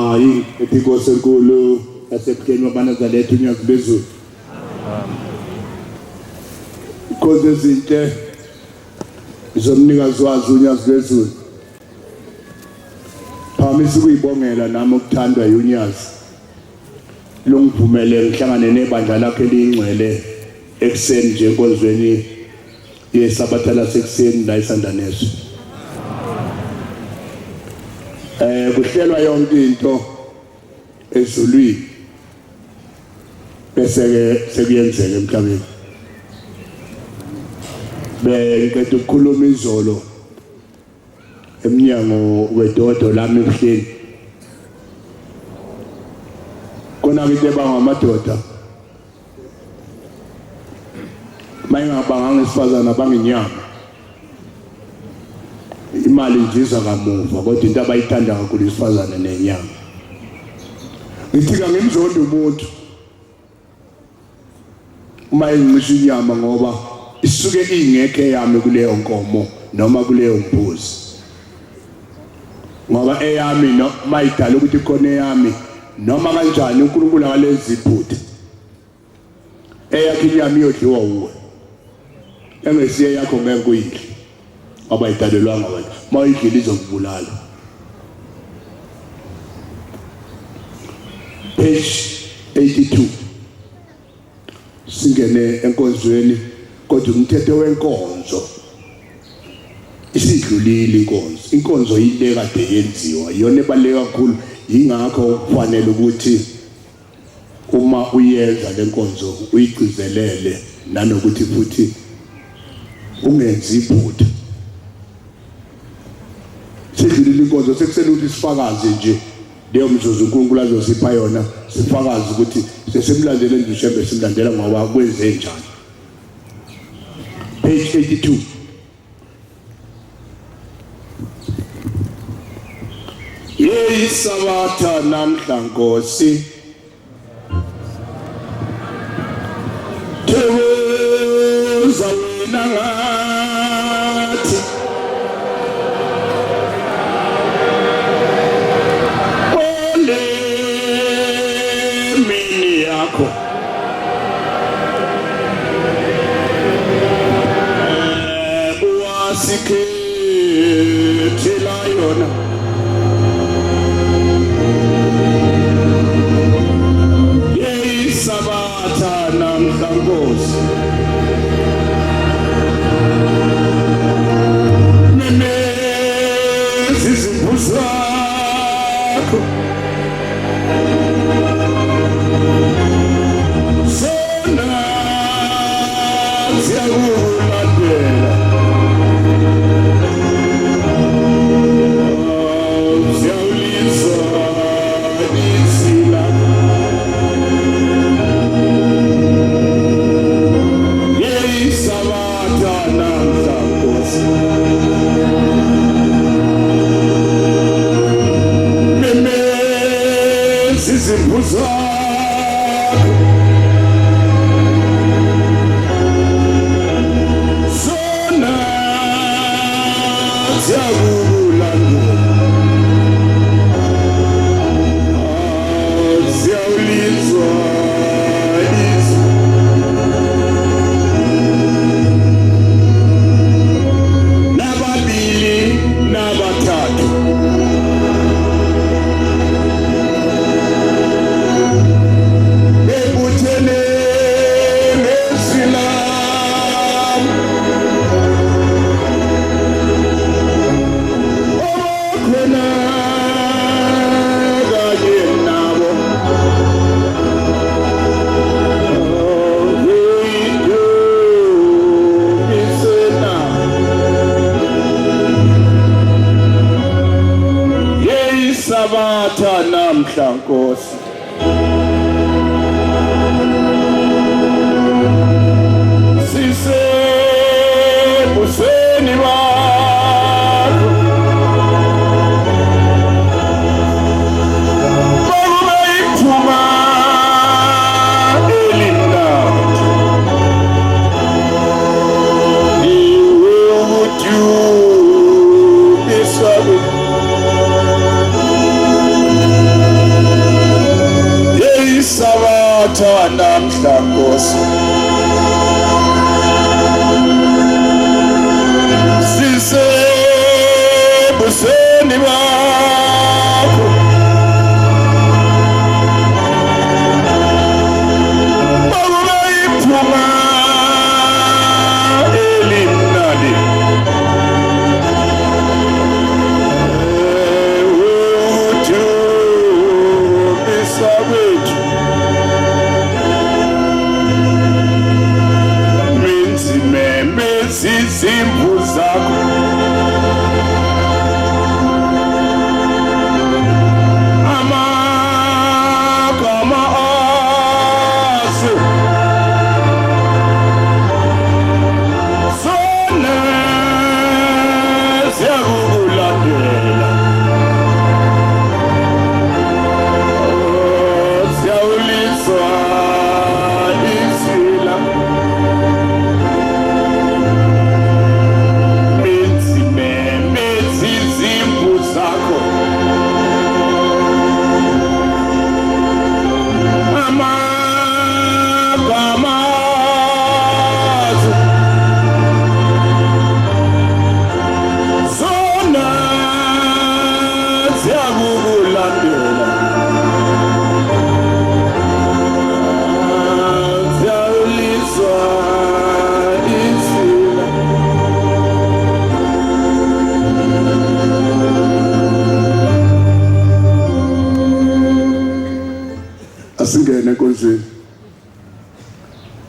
Hayi ephikosi enkulu yasebukheni wabaNazaretha uNyazi bezulu. Inkonzo ezinhle izomnikazi wazo uNyazi bezulu. Phamisa ukuyibongela nami ukuthandwa uNyazi. Longivumele ngihlangane nebandla lakhe elingcwele ekseni nje enkonzweni yesabatha lasekuseni la eSandaneso. Kuhlelwa yonke into ezulwini bese ke sekuyenzeka emhlabeni. Ngicela ukukhuluma izolo eminyango wedodo lami ebuhleni. Kona into bangamadoda mayingabanga ngesifazana banginyama. Imali njiza kamuva kodwa into abayithanda kakhulu isifazane nenyama. Ngithi ngimzondo umuntu uma incisha inyama ngoba isuke ingekho yami kuleyo nkomo noma kuleyo mbuzi. Ngoba eyami no mayidala ukuthi khona eyami noma kanjani uNkulunkulu akalezi iphutha. Eyakhe inyama iyodliwa uwe. Engesiye yakho ngeke kuyidle. Abayidalelwanga wena mayidlile izokubulala. Page 82 singene enkonzweni kodwa umthetho wenkonzo isidlulile inkonzo yile kade yenziwa iyona ebaleka kakhulu. Ingakho kufanele ukuthi uma uyenza lenkonzo uyigcizelele nanokuthi futhi ungenzi iphutha. Sidlulile inkonzo sekusele ukuthi sifakaze nje leyo mzuzu uNkulunkulu azosipha yona sifakaze ukuthi sesimlandele nje simlandela ngoba kwenze njani. Page 82 Sabatha namhla Nkosi Thuza wena ngathi ole mini yakho wasikhethela yona Sabatha namhla Nkosi Nemezi zibuzakho Sona ziyakulandela Ziyawulisa isila Sabatha namhla Nkosi Memezi zibuzakho Sona ziyakulandela Ziyawulizwa Sabatha namhla Nkosi Sisebusweni bakho Bakube ithuba elimnandi Iwe ukuthi ubisabe Sithatha namhla Nkosi sisebusweni bakho bakube iphunga elimnandi uthembisa kwethu izimvu zakho amagama aso sona siyakulandela siyawuliswa isila asingene enkonzweni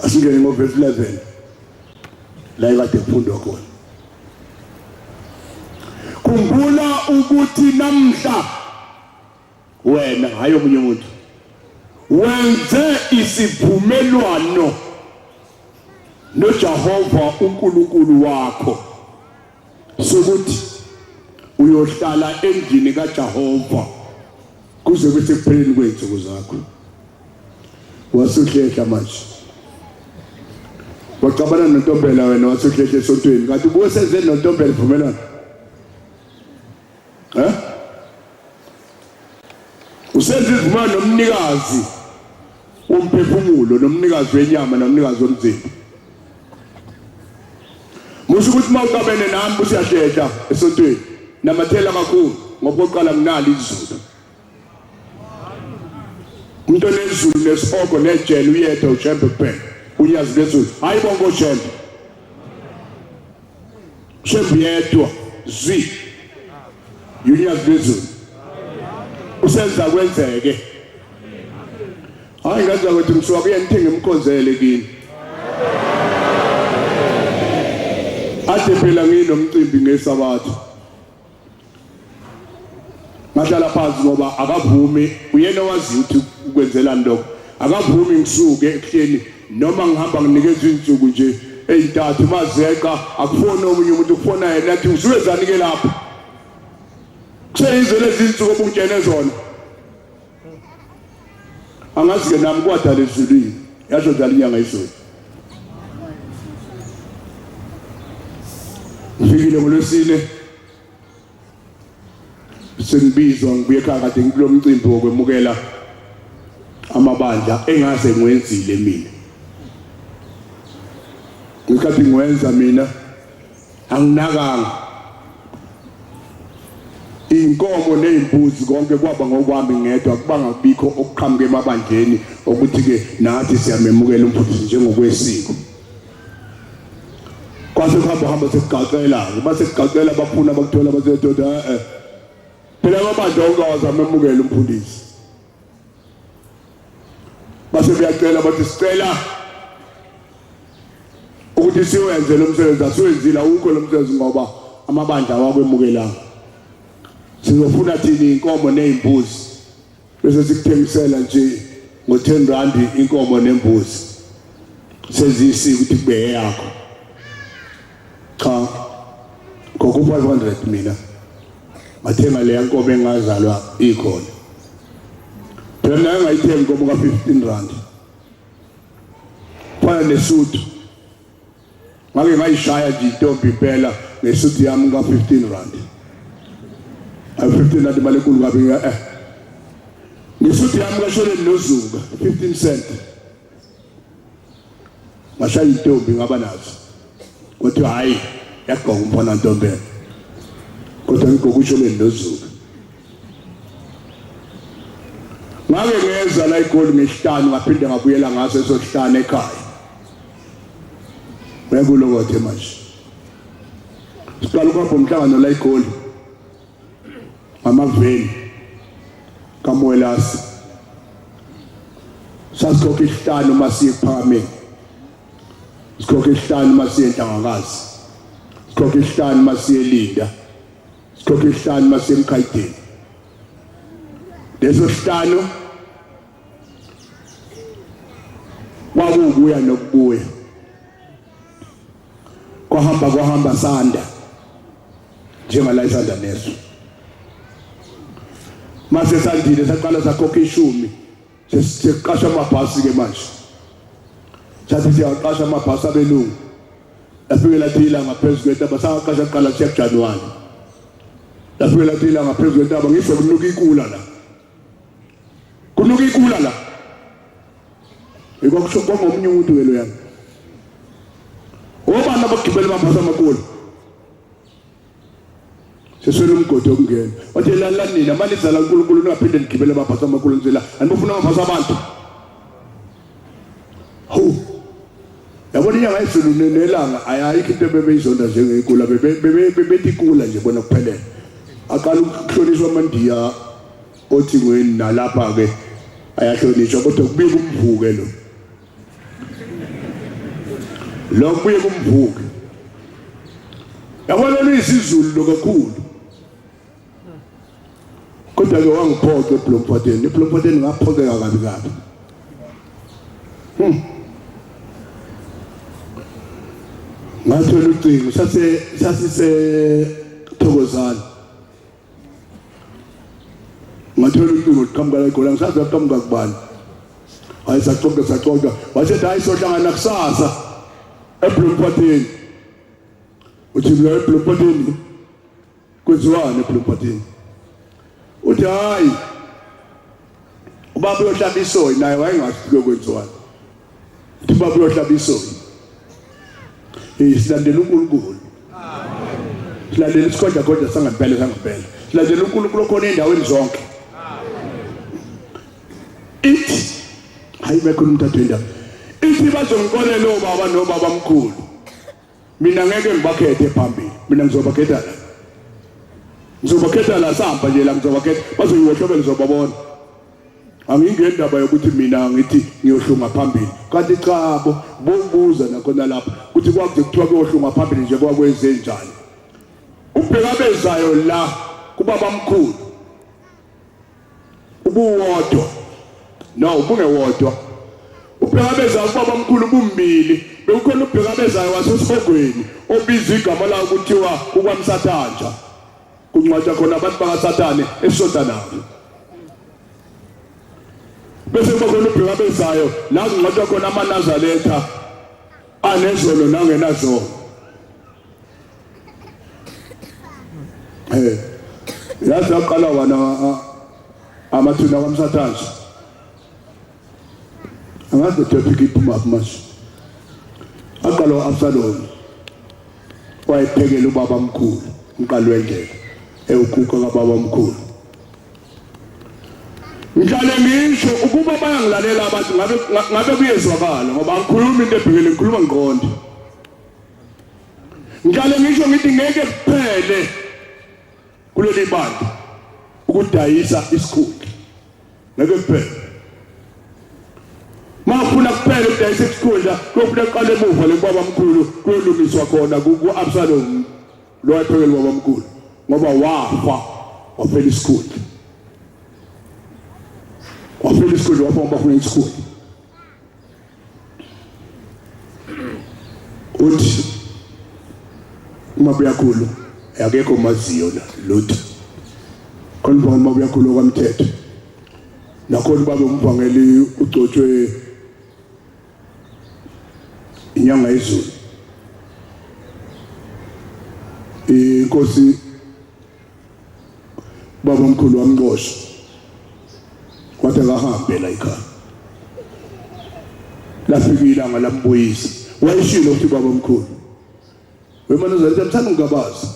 asingene ngoverse 11 la ikade kufundwa khona khumbula ukuthi namhla wena hayi omunye umuntu wenze isivumelwano noJehova uNkulunkulu wakho sokuthi uyohlala endlini kaJehova kuze kube sekupheleni kwensuku zakho wasuhlehla manje waqabana noNtombela wena wasuhlehla esontweni kanti ubuye senze noNtombela ivumelwano usenze ivumelwano nomnikazi womphefumulo nomnikazi wenyama nomnikazi womzimba musho ukuthi mawuqabene nami usiyahlehla esontweni namathela kakhulu ngoba oqala kunali izulu umuntu onezulu nesihoko nejele uyedwa uJembe kuphela unyazi lezulu hayi bonke oJembe Jembe yedwa zwi unyazi lezulu usenza kwenzeke hayi ngaza ukuthi ngisuka kuyenithenga imkhonzele kini ade phela nginomcimbi ngesabatha ngahlala phansi ngoba akavumi uyena wazi ukuthi ukwenzelani lokho akavumi ngisuke ekuhleni noma ngihamba nginikeza insuku nje ey'ntathu mazeqa akufona omunye umuntu ukufona yena athi usuwezani ke lapha kuseyizwe lezi insuku obungitshene zona angazi ke nami kwadala ezulwini yasho dala inyanga izulu ngifikile ngolwesine sengibizwa ngibuye ekhaya kade ngikulo mcimbi wokwemukela amabandla engase ngiwenzile mina ngikade ngiwenza mina anginakanga inkomo nezimbuzi konke kwaba ngokwami ngedwa kubanga kubikho okuqhamuke emabandleni ukuthi ke nathi siyamemukela umfundisi njengokwesiko kwase kuhamba sekugaqela base kugaqela bafuna bakuthola basedoda phela amabandla ongawazi amemukela umfundisi base beyacela bathi sicela ukuthi siwenze lo msebenzi asiwenzile awukho lo msebenzi ngoba amabandla awakwemukelanga sizofuna thini inkomo nezimbuzi bese sikuthengisela nje ngo10 rand inkomo nembuzi sezisi ukuthi kube yakho cha ngoko 500 mina bathenga le nkomo engazalwa ikhona phela ngayithenga inkomo ka 15 rand phana nesuthu ngake ngayishaya nje intombi phela ngesuthu yami ka 15 rand 15 rand imali enkulu kabi ngesuthu yami kashone nozuka 15 cent ngashaya intombi ngaba nazo kodwa hayi yagoqa umfana ntombi kodwa ngigokusho lendozuka ngake ngeza la eGoli ngesihlanu ngaphinde ngabuyela ngaso esohlanu ekhaya bekulokothe manje siqala ukuhamba umhlangano la eGoli amaveni kaMwelasi sasikhokha isihlanu masiye ephakameni sikhokha isihlanu masiye eNhlangakazi sikhokha isihlanu masiye eLinda sikhokha isihlanu masiye eMkhayideni leso sihlanu kwakubuya nokubuya kwahamba sanda njengala isanda neso mase sandile saqala sakhokha 10 sesiqasha amabhasi ke manje sathi siyaqasha amabhasi abelungu lafikela thila ngaphezulu kwetaba saqasha qala siya January lafikela thila ngaphezulu kwetaba ngisho kunuka ikula la kunuka ikula la ikokusho ngomunye umuntu welo yami obana bagibela amabhasi amakhulu seswele umgodi okungena wathi la nina manje izala uNkulunkulu ningaphinde nigibele amabhasi amakhulu nzela anibufuna amabhasi abantu ho yabona inyanga yezulu nelanga ayayikho into bebeyizonda njengekula bebethi ikula nje bona kuphelele aqala ukuhlonishwa amandiya othi ngweni nalapha ke ayahlonishwa kodwa kubika umvuke lo kubuye kumvuke yabona lisizulu lo kakhulu kodwa ke wangiphoqa eBloemfontein ngaphokeka kabi ngathola ucingo sasise Thokozana ngathola ucingo liqhamuka la eGoli ngisazi aqhamuka kubani hayi saxoxa wathi hayi sohlangana kusasa eBloemfontein uthi la eBloemfontein kwenziwane eBloemfontein uthi hayi ubaba uyohlaba isoyi naye wayengafike kwenziwane uthi ubaba uyohlaba isoyi silandela uNkulunkulu silandela isikhonja sangaphela silandela uNkulunkulu khona endaweni zonke ithi hayi bekhona umthathu endaba ithi bazongikolela obaba nobaba mkhulu mina ngeke ngibakhethe phambili mina ngizobakhetha la samba nje la ngizobakhetha bazoyiwohlobela ngizobabona angingendaba yokuthi mina ngithi ngiyohlunga phambili kanti chabo bobuza nakhona lapha kuthi kwakuze kuthiwa kuyohlunga phambili nje kwakwenze njani ubheka bezayo la kubaba mkhulu ubuwodwa no ubungewodwa ubheka bezayo kubaba mkhulu bumbili bekukhona ubheka bezayo wasesogweni obizwa igama lawo kuthiwa kukwamsathanja kuncwatha khona abantu bakaSathane eshoda nabo bese bakhona ubheka bezayo la kuncwatha khona amaNazaretha anezolo nangenazo yazi aqala wana amathuna kaMsathanje angazi topic iphuma manje aqala uAbsalom wayephekela ubaba mkhulu umqalo wendlela ewukhukha kababa mkhulu ngijale ngisho ukuba bayangilalela abantu ngabe kuyezwakala ngoba ngikhuluma into ebhekele ngikhuluma ngiqonde ngijale ngisho ngithi ngeke kuphele kuleli bantu ukudayisa isikhundla ngeke kuphele mafuna kuphela ukudayisa isikhundla kufuna uqale emuva lebaba mkhulu kuyolungiswa khona kuAbsalom lo wayephekela ubaba mkhulu ngoba wafa waphela isikhundla wafa bafuna isikhundla uthi umabuyakhulu akekho maziyo la lutho khona umabuyakhulu kwamthetho nakhona babe umvangeli ugcotshwe inyanga yezulu inkosi baba mkhulu wamnqosha kwathi akahambe la ekhaya lafika ilanga lambuyisa wayishilo ukuthi baba omkhulu wemana zathi mthanda ungabazi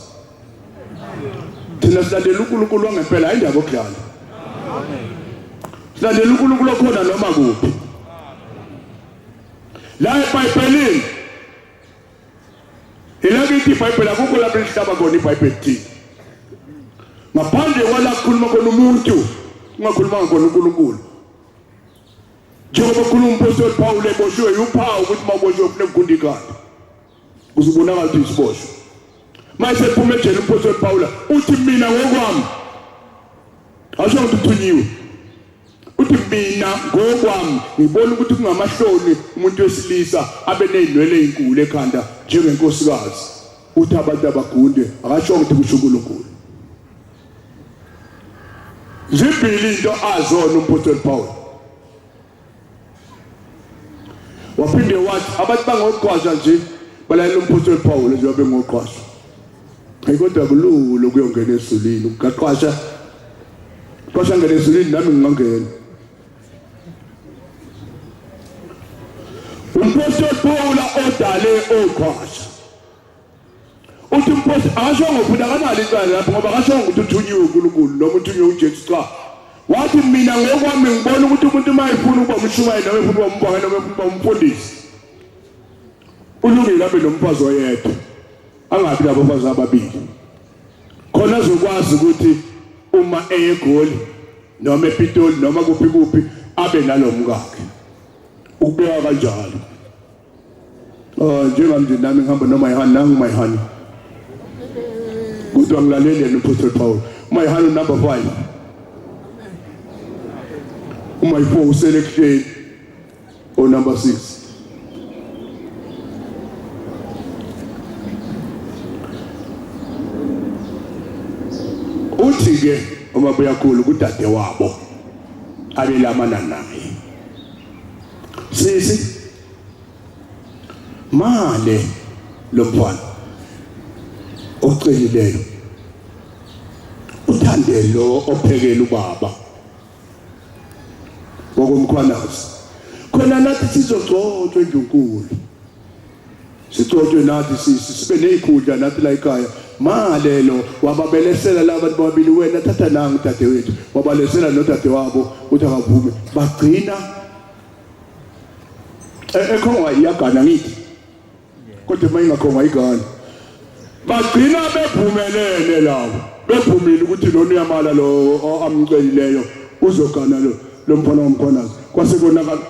thina silandela uNkulunkulu wangempela hayi indaba okudlala silandela uNkulunkulu okhona noma kuphi la eBhayibhelini ilakithi iBhayibheli akukho lapho elihlaba khona iBhayibheli thina ngaphandle kwala kukhuluma khona umuntu ungakhuluma khona uNkulunkulu njengoba ukhuluma umpostoli Paul eboshiwe uphawu ukuthi mawuboshiwe ufune ukugundikana uzibonakala ukuthi isiboshwe mase phuma ejele umpostoli Paul uthi mina ngokwami asho ukuthi uthunyiwe uthi mina ngokwami ngibona ukuthi kungamahloni umuntu wesilisa abe nezinwele ezinkulu ekhanda njengenkosikazi uthi abantu abagunde akasho ukuthi kusho uNkulunkulu zimbili into azona umpostoli Paul waphinde wathi abantu bangoqhwasha nje balayela umpostoli Paul njengoba bengoqhwasha ayikodwa kululu kuyongena esulini ukaqhwasha qhwasha ngene esulini nami ngingangena umpostoli Paul odale oqhwasha uthi umpostoli asho ngofuna kanali icala lapho ngoba kasho ukuthi uthunyiwe uNkulunkulu noma uthunyiwe uJesu cha wathi mina ngokwami ngibona ukuthi umuntu mayifuna ukuba umshumayeli noma efuna ukuba umbonga noma efuna ukuba umfundisi ulungile abe nomfazi oyedwa angabi labafazi ababili khona azokwazi ukuthi uma eyeGoli noma ePitoli noma kuphi abe nalomkakhe ukubeka kanjalo njengamnje nami ngihamba noma ihani nangu mayihani kodwa ngilalele noPaul Paul mayihani number 5 uma ipo selection o number 6 uthi ke uma buyakhulu kudade wabo abelamana naye sisi male lo mfana ocelileyo uthande lo ophekela ubaba ngokomkhwanazi khona nathi sizogcotshwa endlunkulu sicotshwe nathi sibe nezikhundla nathi la ekhaya malelo wababelesela labantu babili wena thatha nangu dade wethu wabalesela nodade wabo uthi akavume bagcina ekhonga iyagana ngithi kodwa mayingakhonga igana bagcina bevumelene labo bevumile ukuthi lona uyamala lo amcelileyo uzogana lo mfana womkhwanazi kwase konakala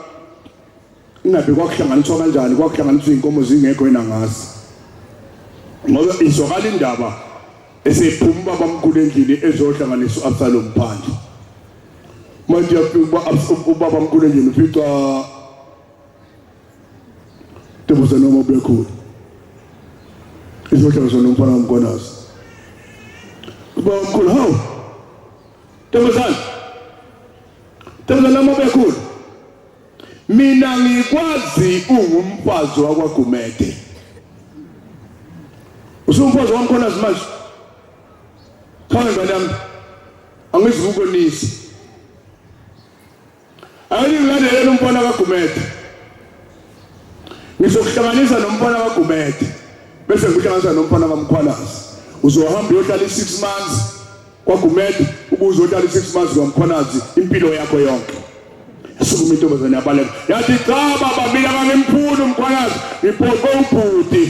ingabe kwakuhlanganiswa kanjani kwakuhlanganiswa inkomo zingekho yena ngazi ngoba izokala indaba esephuma baba omkhulu endlini ezohlanganiswa uAbsalom phandle manje ubaba omkhulu endlini ufica Teboza noma bekhulu izohlanganiswa nomfana womkhwanazi ubaba omkhulu hawu Teboza noma bekhulu mina ngikwazi ungumfazi wakwaGumede usumfazi womkhwanazi manje khona ngani angizibukonisi ayingilandele umfana kaGumede ngizokuhlanganisa nomfana kaGumede bese ngikuhlanganisa nomfana kaMkhwanazi uzohamba uyohlala 6 months kwaGumede ubuzo uhlala 6 months kwaMkhwanazi impilo yakho yonke asukuma intombazane yabaleka yathi cha baba mina ngangimphula uMkhwanazi ngiphoqe ubhuti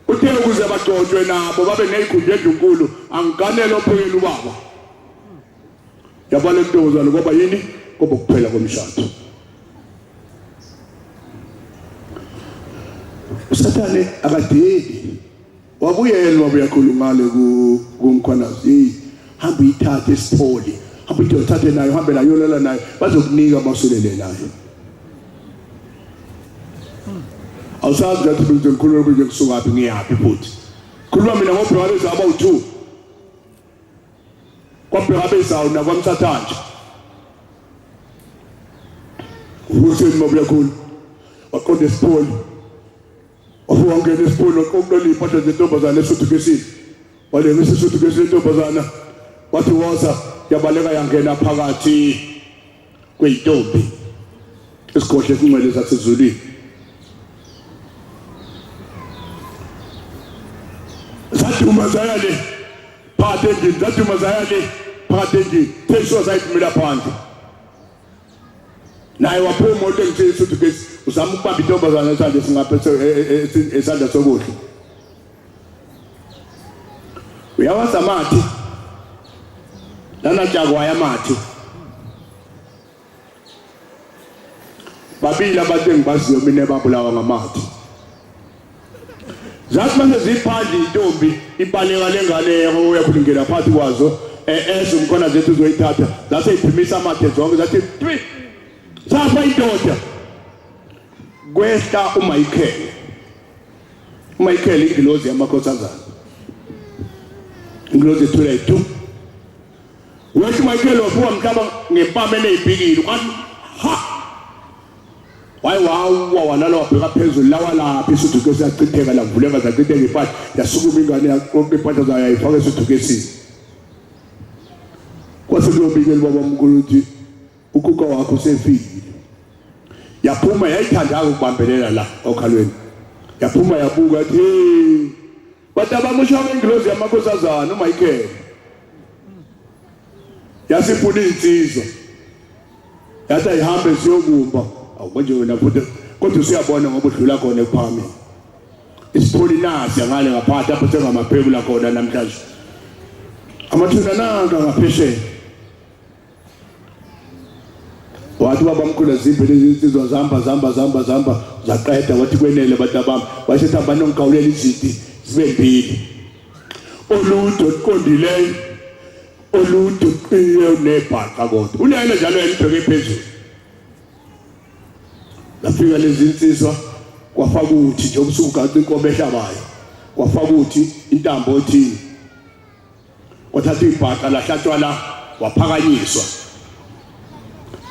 uthe ukuze bagcotshwe nabo babe nezikhundla ezinkulu angiganele ophekela ubaba yabaleka intombazane ngoba yini ngoba kuphela komshado uSathane akadeli wabuyela wabuyakhuluma ngale kuMkhwanazi hamba ithathe isipholi hamba ithathe nayo hambe nayo yolela nayo bazokunika basolele nayo awusazi ukuthi ngizokhuluma kuje kusuka phi ngiyapi futhi khuluma mina ngobheka beza abawu2 kwabheka beza una kwaMsathanje uSeni mabuyakhulu waqonda isipholi wangena esipholo kokuleli iphatha zentombazana esuthukesini wale ngisisuthukesini intombazana wathi woza yabaleka yangena phakathi kweyintombi isikhohle esingcwele sasezulwini. Zaduma zayale phakathi endlini, zaduma zayale phakathi endlini, phezulu zayithumela phandle. Naye waphuma imoto engitshela ukuthi uzama ukubamba intombazana esandla singaphethe esandla sokudla. Uyawazi amathi lana Jaguar yamathi babili abantu engibaziyo mina babulawa ngamathi. Zathi manje ziphandle intombi ibaleka lengane uyakhulungela phansi kwazo ezumkhona zethu uzoyithatha zathi iphimisa amathe zonke zathi twi safa indoda kwehla uMichael ingilozi yamakhosazana ingilozi ethula itu wathi Michael wabuka mhlaba ngempama enezibhikili kwathi ha wawa walala wabheka phezulu lawa lapha isithuke siyachitheka la mvuleka zachitheka iphathi yasukuma ingane yakho iphatha zayo yayifaka esithukesini. Kwase kuyobikela baba mkhulu ukuthi ukuka wakho usefile. Yaphuma yayithanda ukubambelela la okhalweni. Yaphuma yabuka athi hey bathi abamushawe ingilozi yamakhosazana uMichael. Yasifuna insizwa. Yathi ayihambe siyokumba. Awukonje wena futhi kodwa usiyabona ngoba udlula khona ephami. Isipoli nasi ngale ngaphatha apho sengamaphekula khona namhlanje. Amathuna nanga ngaphesheya. Wathi baba mkhulu zimbele insizwa zamba zaqeda wathi kwenele batabami washetha banongikawulela iziti sibembili. Oludo qondileyo oludo qiye nebhaqa kodwa. Unayena njalo elibheke phezulu. Lafika lezi insizwa kwafaka uthi nje ubusuku gathi inkomo ehlabayo. Kwafaka uthi intambo othini. Kwathatha ibhaqa lahlatshwa la waphakanyiswa.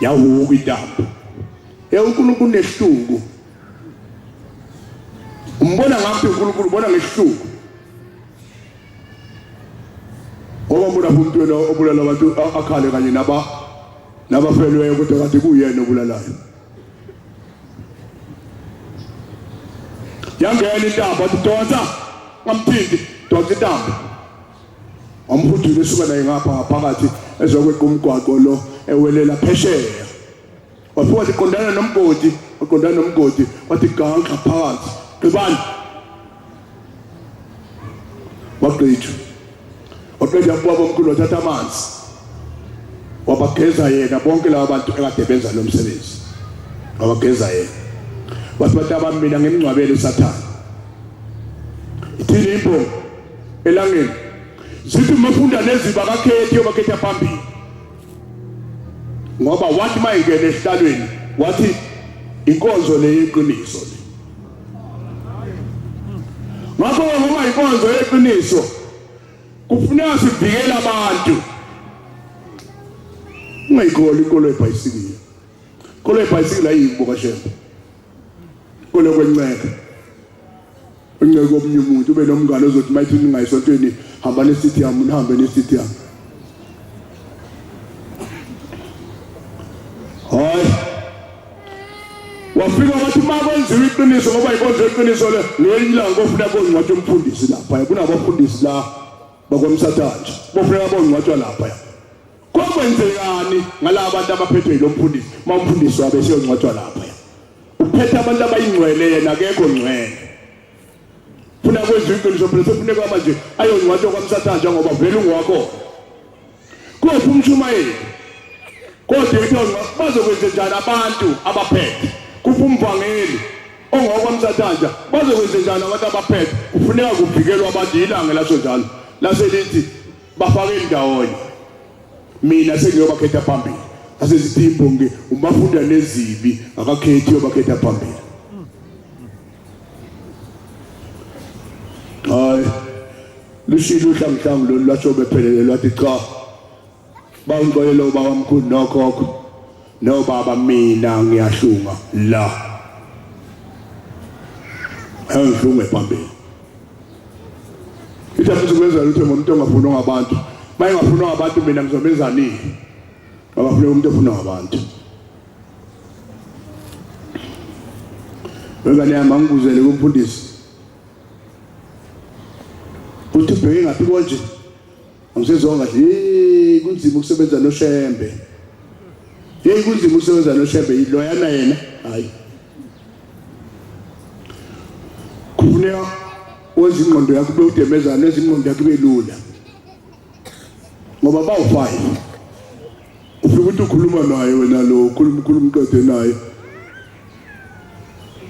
Yawuka intambo. uNkulunkulu nesihluku. Umbona ngaphi uNkulunkulu ubona ngesihluku. Ngoba mbona umuntu wena obulala abantu akhale kanye nabafelweyo kodwa kade kuyena obulalayo. Yangena intambo athi donsa ngamphindi donsa intambo. Amphudule esuka naye ngapha phakathi ezokweqa umgwaqo lo ewelela phesheya. Wathi qondana nomgodi wathi ganqa phakathi qibani waqithu waqeda ubaba omkhulu wathatha amanzi wabageza yena bonke laba bantu ekade benza lo msebenzi wabageza yena wathi bataba mina ngimncwabele uSathane ithini impo elangeni zithi mafunda neziba kakhethi yobakhetha phambili ngoba wathi mayingena esihlalweni wathi inkonzo le yeqiniso le ngakho ngoba inkonzo yeqiniso kufuneka sivikele abantu ungayikholwa inkolo ebhayisikile inkolo ebhayisikile ayibuka shembe inkolo kwenceka unceke omnye umuntu ube nomngane ozothi mayithi ningayisontweni hamba nesithi yami nihambe nesithi yami hayi wafika wathi makwenziwe iqiniso ngoba inkonzo yeqiniso le ngelilanga ofuna kongcwatshe umfundisi lapha kunabafundisi la bakwamsathanje bofuna bongcwatshwa lapha kokwenzekani ngalabo bantu abaphethwe yilo mfundisi umfundisi wabe siyongcwatshwa lapha uphethe abantu abayingcwele yena akekho ngcwele funa kwenziwe iqiniso phela kufuneka manje ayongcwatshwa kwamsathanje ngoba vele ungwakho kophi umshumayeli kodwa ithonga bazokwenza njani abantu abaphethe kupumvangeli ongokwamsathanje bazokwenza njani abantu abaphethe kufuneka kuvikelwe abantu ilanga laso njalo laselithi bafake indawonye mina sengiyobakhetha phambili asezithimbo nge umafunda nezibi akakhethi yobakhetha phambili hayi lushilo uhlanguhlangu lo lwasho bephelele lwathi cha bangixolela ubaba omkhulu nokhokho nobaba mina ngiyahlunga la angihlume phambili ithathi ukwenza lutho ngomuntu ongafuna ngabantu bayengafuna ngabantu mina ngizobenza nini abafuna umuntu ofuna ngabantu Ngane yami angikuzele kumfundisi. Uthi ubheke ngaphi konje? Angisezonga nje kunzima ukusebenza noShembe. Kunzima ukusebenza noShembe iloyana yena. Hayi. Kufuneka wenza ingqondo yakho ube udemezana nezingqondo yakho ibe lula. Ngoba bawu5. Ufika ukuthi ukhuluma naye wena lo ukhuluma qede naye.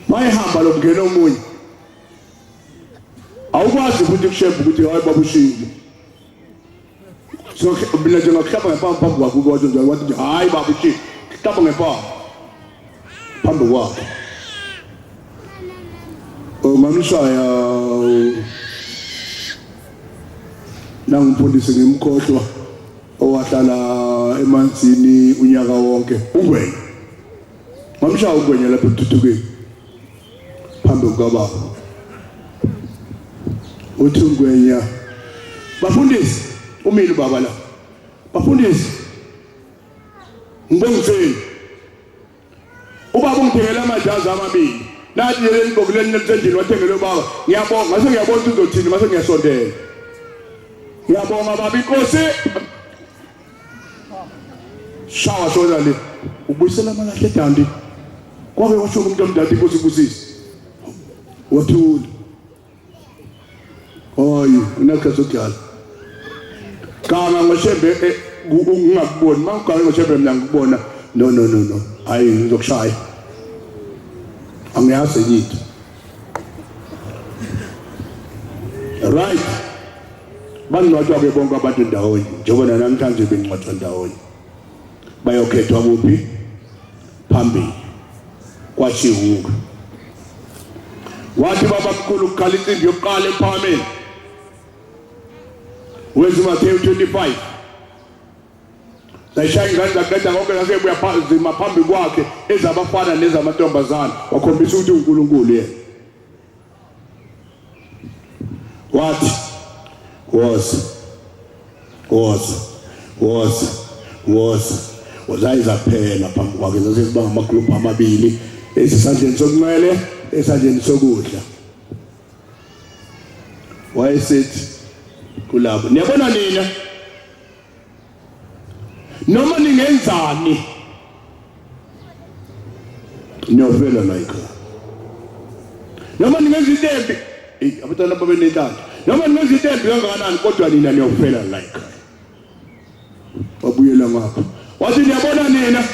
Mayihamba lo mngena omunye. Awukwazi ukuthi kushembe ukuthi hayi baba ushilo. So mina nje ngakuhlaba ngephambi kwakho kodwa nje wathi hayi baba ushilo. Hlaba ngephambi. Phambi kwakho. Mamshaya nangumfundisi ngimkhohlwa owahlala emanzini unyaka wonke ungwenya. Mamshaya ungwenya lapha eThuthukeni. Phambi kwababa. Uthi ungwenya. Bafundisi umile baba la. Bafundisi. Ngibongiseni. Ubaba ungithengela amajazi amabili. Nathi yena ngibokule nesendini wathengele baba. Ngiyabonga mase ngiyabona ukuthi uzothini mase ngiyasondela. Ngiyabonga baba inkosi. Shawa shoda le. Ubuyisela amalahle dandi. Kwake washo umuntu omdala inkosi kusisi. Wathula. Hayi, unakazokhala. Kama ngoShembe ungakuboni, mawugale ngoShembe mina ngikubona. No. Hayi ngizokushaya. Angiyazi ngithi. Right. Bangcwatshwa ke bonke abantu ndawonye. Njengoba namhlanje bengcwatshwa ndawonye. Bayokhethwa kuphi? Phambili. KwaShihuka. Wathi baba mkhulu ukukhala insimbi yokuqala emphameni. Wezi Matthew 25. Sayishaya ingane zaqeda konke nasebuya phambi kwakhe ezabafana nezamantombazana wakhombisa ukuthi uNkulunkulu yena. Wathi wazayizaphela phambi kwakhe zasezibanga amagluphu amabili esisandleni sokunxele esandleni sokudla. Wayesethi kulabo niyabona nina noma ningenzani niyofela la ekhaya. Noma ningenza itembi abantwana babenentando. Noma ningenza itembi kangakanani kodwa nina niyofela la ekhaya. Wabuyela ngapha. Wathi niyabona nina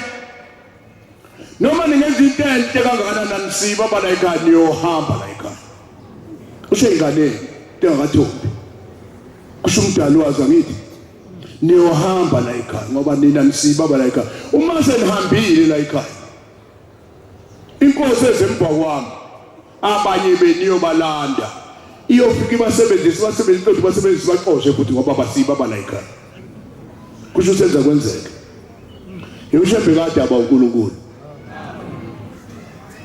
noma ningenza intente kangakanani nisiba bala ekhaya niyohamba la ekhaya. Usho ingane engakathombi. Kusho umdala wazi ngithi niyohamba la ekhaya ngoba nina nisiba bala ekhaya. Uma senihambile la ekhaya inkosi ezemva kwami abanye beniyobalanda iyofika ibasebenzisa baxoshe futhi ngoba basiba bala ekhaya. Kusho senza kwenzeka. Yekushembe kade aba uNkulunkulu.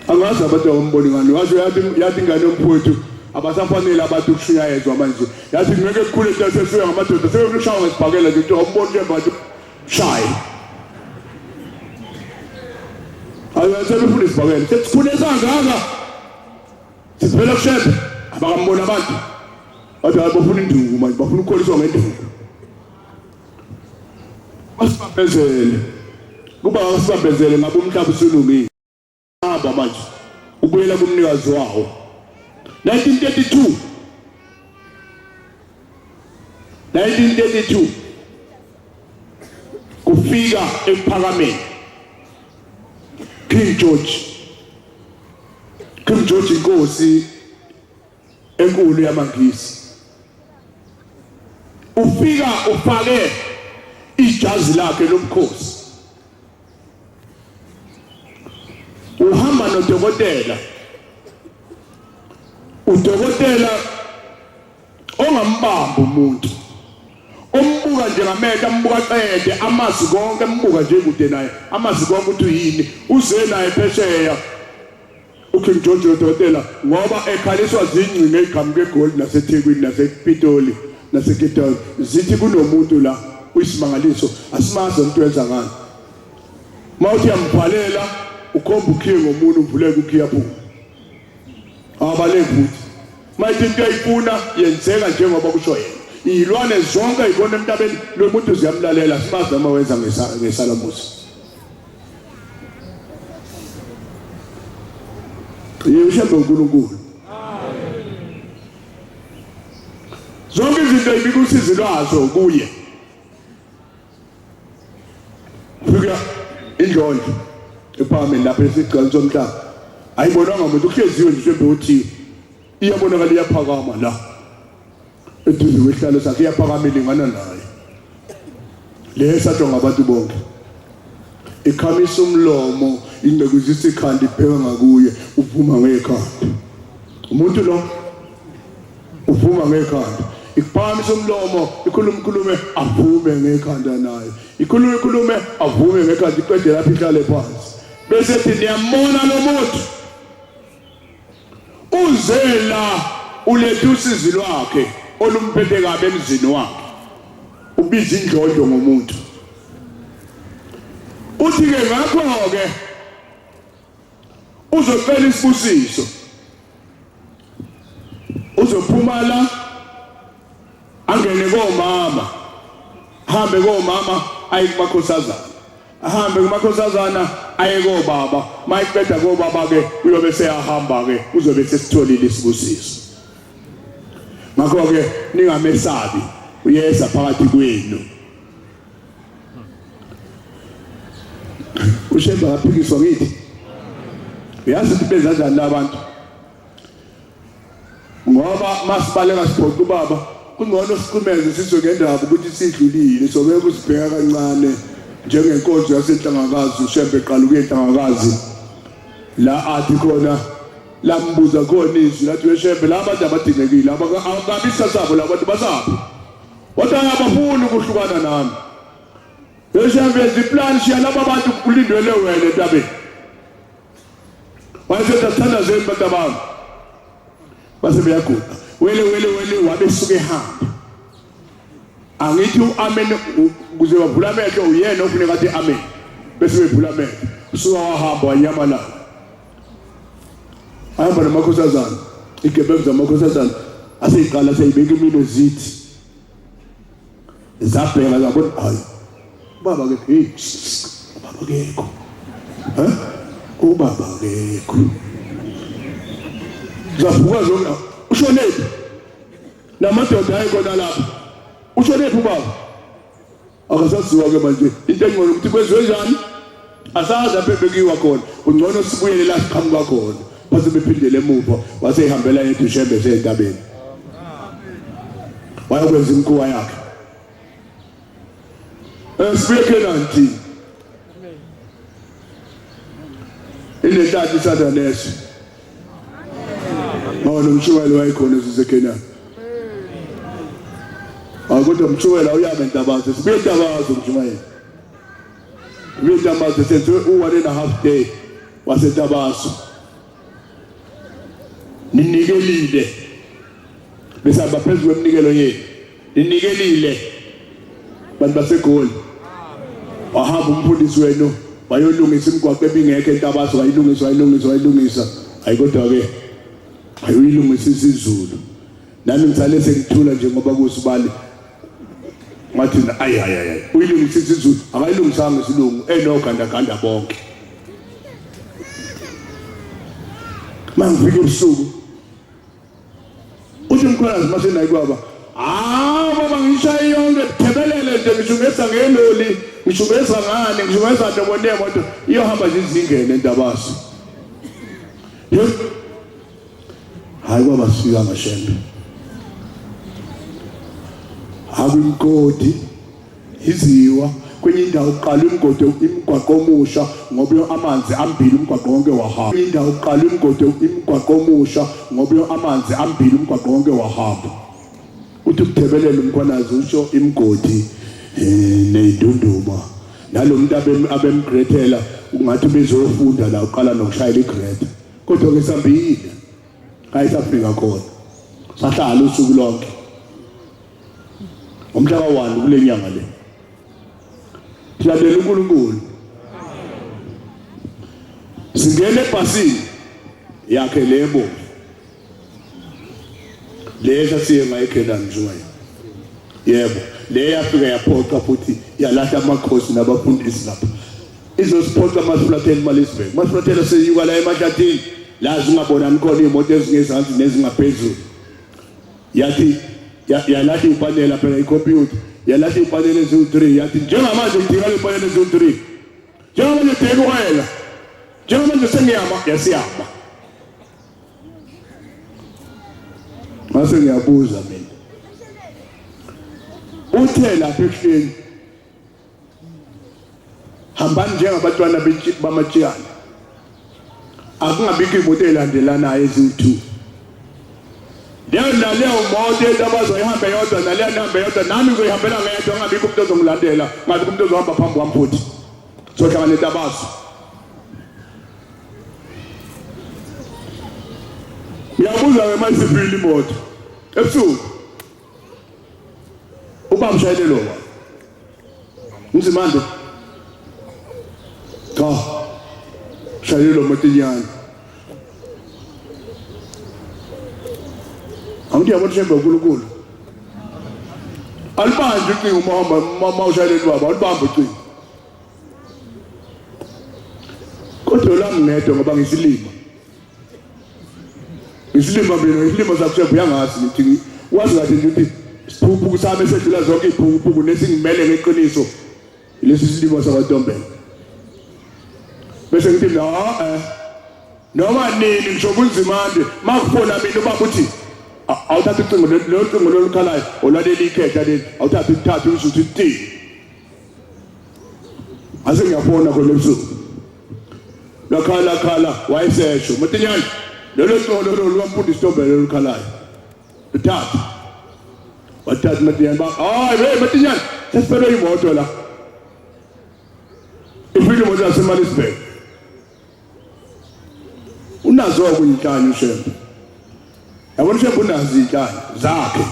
Angazi abantu abomboni ngani washo yathi ingane yomfowethu abasafanele abantu ukushiyayezwa manje. Yathi ngeke kukhule sesisuya ngamadoda sebekushawa ngesibhakela nje umboni nje abantu shayi. Ayasebefuna isibhakela sesikhule sangaka. Siphela kushembe abakambona abantu. Bathi bafuna induku manje bafuna ukukholiswa ngenduku. Asibambezele. Kuba asibambezele ngabe umhlaba usulungile. Hamba manje ubuyela kumnikazi wawo. 1932 kufika ePhakameni King George inkosi enkulu yamaNgisi. Ufika ufake ijazi lakhe lomkhosi. Uhamba nodokotela. Udokotela ongambamba umuntu. Umbuka nje ngamehlo ambuka qede amazi konke ambuka nje kude naye. Amazi konke uthi yini uze naye phesheya. uKing George udokotela ngoba ekhaliswa zingcingo eGamuke Gold naseThekwini nasePitoli naseKetani zithi kunomuntu la uyisimangaliso asimazi umuntu wenza ngani. Mawuthi yambhalela ukhomba ukhiye ngomuntu uvuleke ukhiya phu. abalekuthi mayithi into ayifuna yenzeka njengoba kusho yena izilwane zonke ayikona emntabeni lo muntu ziyamlalela sibazi uma wenza ngesalamusi yeshembe uNkulunkulu zonke izinto ayibika usizi lwazo kuye fika indlondlo ephakame lapha esigcana somhlaba ayibonanga umuntu uhleziwe nje mbe uthi iyabonakala iyaphakama la eduze kwehlalo sakhe iyaphakama ilingana naye lesathwa ngabantu bonke ikhamisa umlomo ingekuzisa ikhanda ipheka ngakuye uvuma ngekhanda umuntu lo uvuma ngekhanda ikuphakamisa umlomo ikhulume avume ngekhanda naye ikhulume avume ngekhanda iqede lapha ihlale phansi bese ethi niyambona lo muntu uzela ulethe usizi lwakhe olumphethe kabe emzini wakhe ubiza indlondlo ngomuntu uthi ke ngakho ke uzocela isibusiso uzophuma la angene komama hambe komama aye kumakhosazana ahambe kumakhosazana aye kobaba mayiqeda kobaba ke uyobe seyahamba ke uzobe sesitholile isibusiso ngakho ke ningamesabi uyeza phakathi kwenu ushemba ngaphikiswa ngithi uyazi ukuthi benza kanjani abantu ngoba masibaleka siphoqa ubaba kungcono siqhumeze sizongendaba ukuthi sidlulile sobeke kusibheka kancane njengenkonzo yasenhlangakazi ushembe eqala ukuyenhlangakazi la athi khona lambuza khona izwi lathi weshembe la abantu abadingekile abakabisa sabo la bantu basaphi wathi abafuni ukuhlukana nami weshembe iziplan shiya laba bantu kulindwele wena entabeni wayesetha thanda zenu bantu abantu base beyaguqa wele wabesuke ehamba angithi uamen kuze bavula amehlo uyena ofuneka athi amen bese bevula amehlo usuka wahamba wanyamalala ahamba namakhosazana igebengu zamakhosazana aseyiqala seyibeka imino zithi zabheka zabona hayi baba ke hey baba kekho ubaba kekho zavuka zonke ushonephi namadoda ayekona lapha ushonephi ubaba akasaziwa ke manje into engcono ukuthi kwenziwe njani asazi apha ebekiwa khona ungcono sibuyele la siqhamuka khona base bephindele emuva wasehambela yethu ushembe sentabeni wayakwenza imkhuwa yakhe sibuye nanti inentathu isathaleso nomshumayelo wayekhona esiseKenani kodwa umshumayelo uyabe Ntabazo sibuye Ntabazo umshumayelo sibuye Ntabazo senze u1.5 day waseNtabazo ninikelile besaba phezulu kweminikelo yenu ninikelile bantu baseGoli wahamba umfundisi wenu bayolungisa imigwaqo ebingekho eNtabazo wayilungisa ayikodwa ke ayuyilungisa isiZulu nami ngithale sengithula nje ngoba kusibali ngathi ayi uyilungisa isiZulu akayilungisanga isilungu enogandaganda bonke mangifike ubusuku uthi mkhwelazi masenayi kwaba baba ngishaya yonke thebelele nje ngishungeza ngeloli ngishungeza ngane ngishungeza ntomone moto iyohamba nje izingene eNtabazo hayi kwaba sifika ngashembe akwimgodi iziwa kwenye indawo uqala imigwaqo omusha ngoba amanzi ambili umgwaqo wonke wahamba kwenye indawo uqala imigwaqo omusha ngoba amanzi ambili umgwaqo wonke wahamba uthi ukuthebelela umkhwanazi usho imgodi neyindunduma nalomuntu abemgrethela ungathi bezofunda la uqala nokushayela igreta kodwa ke sambile ayisafika khona sahlala usuku lonke umhla ka1 kule nyanga le siyalela uNkulunkulu singene ebhasini yakhe lebo lesa siye ngayikhela njengayo yebo le yafika yaphoqa futhi yalahla amakhosi nabafundisi lapha izosiphoqa amasifulathela eMalisburg amasifulathela seyuka la eMathatini lazi ungabonani khona imoto ezingezansi nezingaphezulu yathi yalahla ipanela phela ikhompyutha yalahla ipanela eziwu-3 yathi njengamanje ngidinga le panela eziwu-3 njengamanje udinga uwela njengamanje sengiyama yasiyama mase ngiyabuza mina uthe lapha ehleni hambani njengabantwana bamatshiyana akungabikho imoto elandelanayo eziwu-2 leyo moto etabazoyihambe yodwa naleyo nihambe yodwa nami ngizoyihambela ngedwa angabikho umuntu ozongilandela ngabikho umuntu ozohamba phambi kwami futhi sohlangana etabazo ngiyabuza ngemayisibhili imoto ebusuku uba mshayelelo wa Mzimande cha shayelelo motinyana awuthi yabona shembe uNkulunkulu alibanje ucingo uma ushayelelo wabo alibambe ucingo kodwa la ngedwa ngoba ngisilima isilimo sakushephu yangazi ngithi wazi kahle nje ukuthi siphuphu sami sedlula zonke iphuphu nesingimele ngeqiniso lesi silimo sakwaNtombela bese ngithi noma nini ngisho kunzimande makufona mina ubaba uthi awuthatha ucingo lo cingo lolukhalayo olaleli ikhetha leli awuthatha ukuthatha usuthi uthi ase ngiyafona khona ebusuku lakhala wayesesho matinyane lelo cingo lomfundisi Ntombela lolukhalayo uthatha wathatha matinyane hayi hey matinyane sesiphelwe imoto la ifile imoto yaseMalisburg unazo kuyinhlanya ushembe yabona ushembe unazo inhlanya zakhe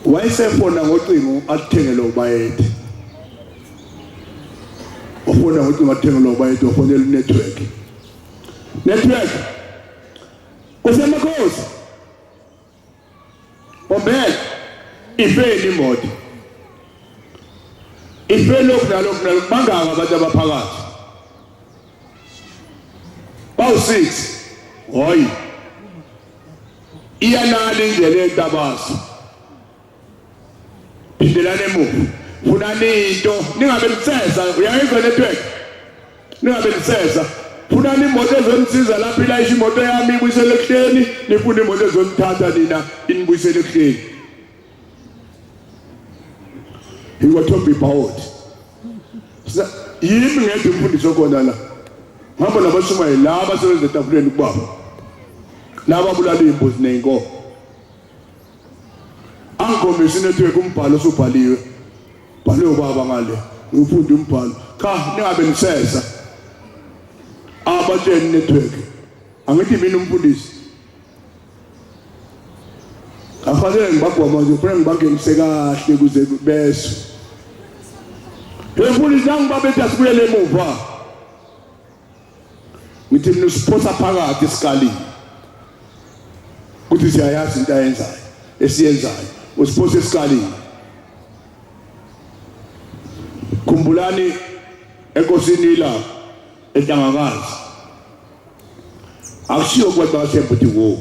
wayesefona ngocingo athengele ubayethe ufona ngocingo athengele ubayethe ufonela network kusemakhosi ombele ifeni imoto ifeni lokhu bangaka abantu abaphakathi bawu6 hoyi iyanala indlela entabazo phindelana emuva funani into ningabe liseza uyayizwa network ningabe liseza funani imoto ezonisiza lapha ilayisha imoto yami ibuyisele ehleni nifuna imoto ezonithatha nina inibuyisele ehleni ingothomba ibhawodi yimi ngedwa umfundisi okhona la ngihamba nabashumayeli laba abasebenza etafuleni kubaba laba abulala imbuzi neyinkomo angikhombisa inetwork umbhalo osubhaliwe bhale ubaba ngale ngifunda umbhalo cha ningabe niseza abatsheni network angithi mina umfundisi afanele ngibagwama nje ufuna ngibangenise kahle kuze bese umfundisi angibabethi asibuyele emuva ngithi mina usiphosa phakathi esikalini ukuthi siyayazi into ayenzayo esiyenzayo usiphosa esikalini khumbulani enkosini ilapha ehlangakazi akushiyo kodwa kaShembe uthi wo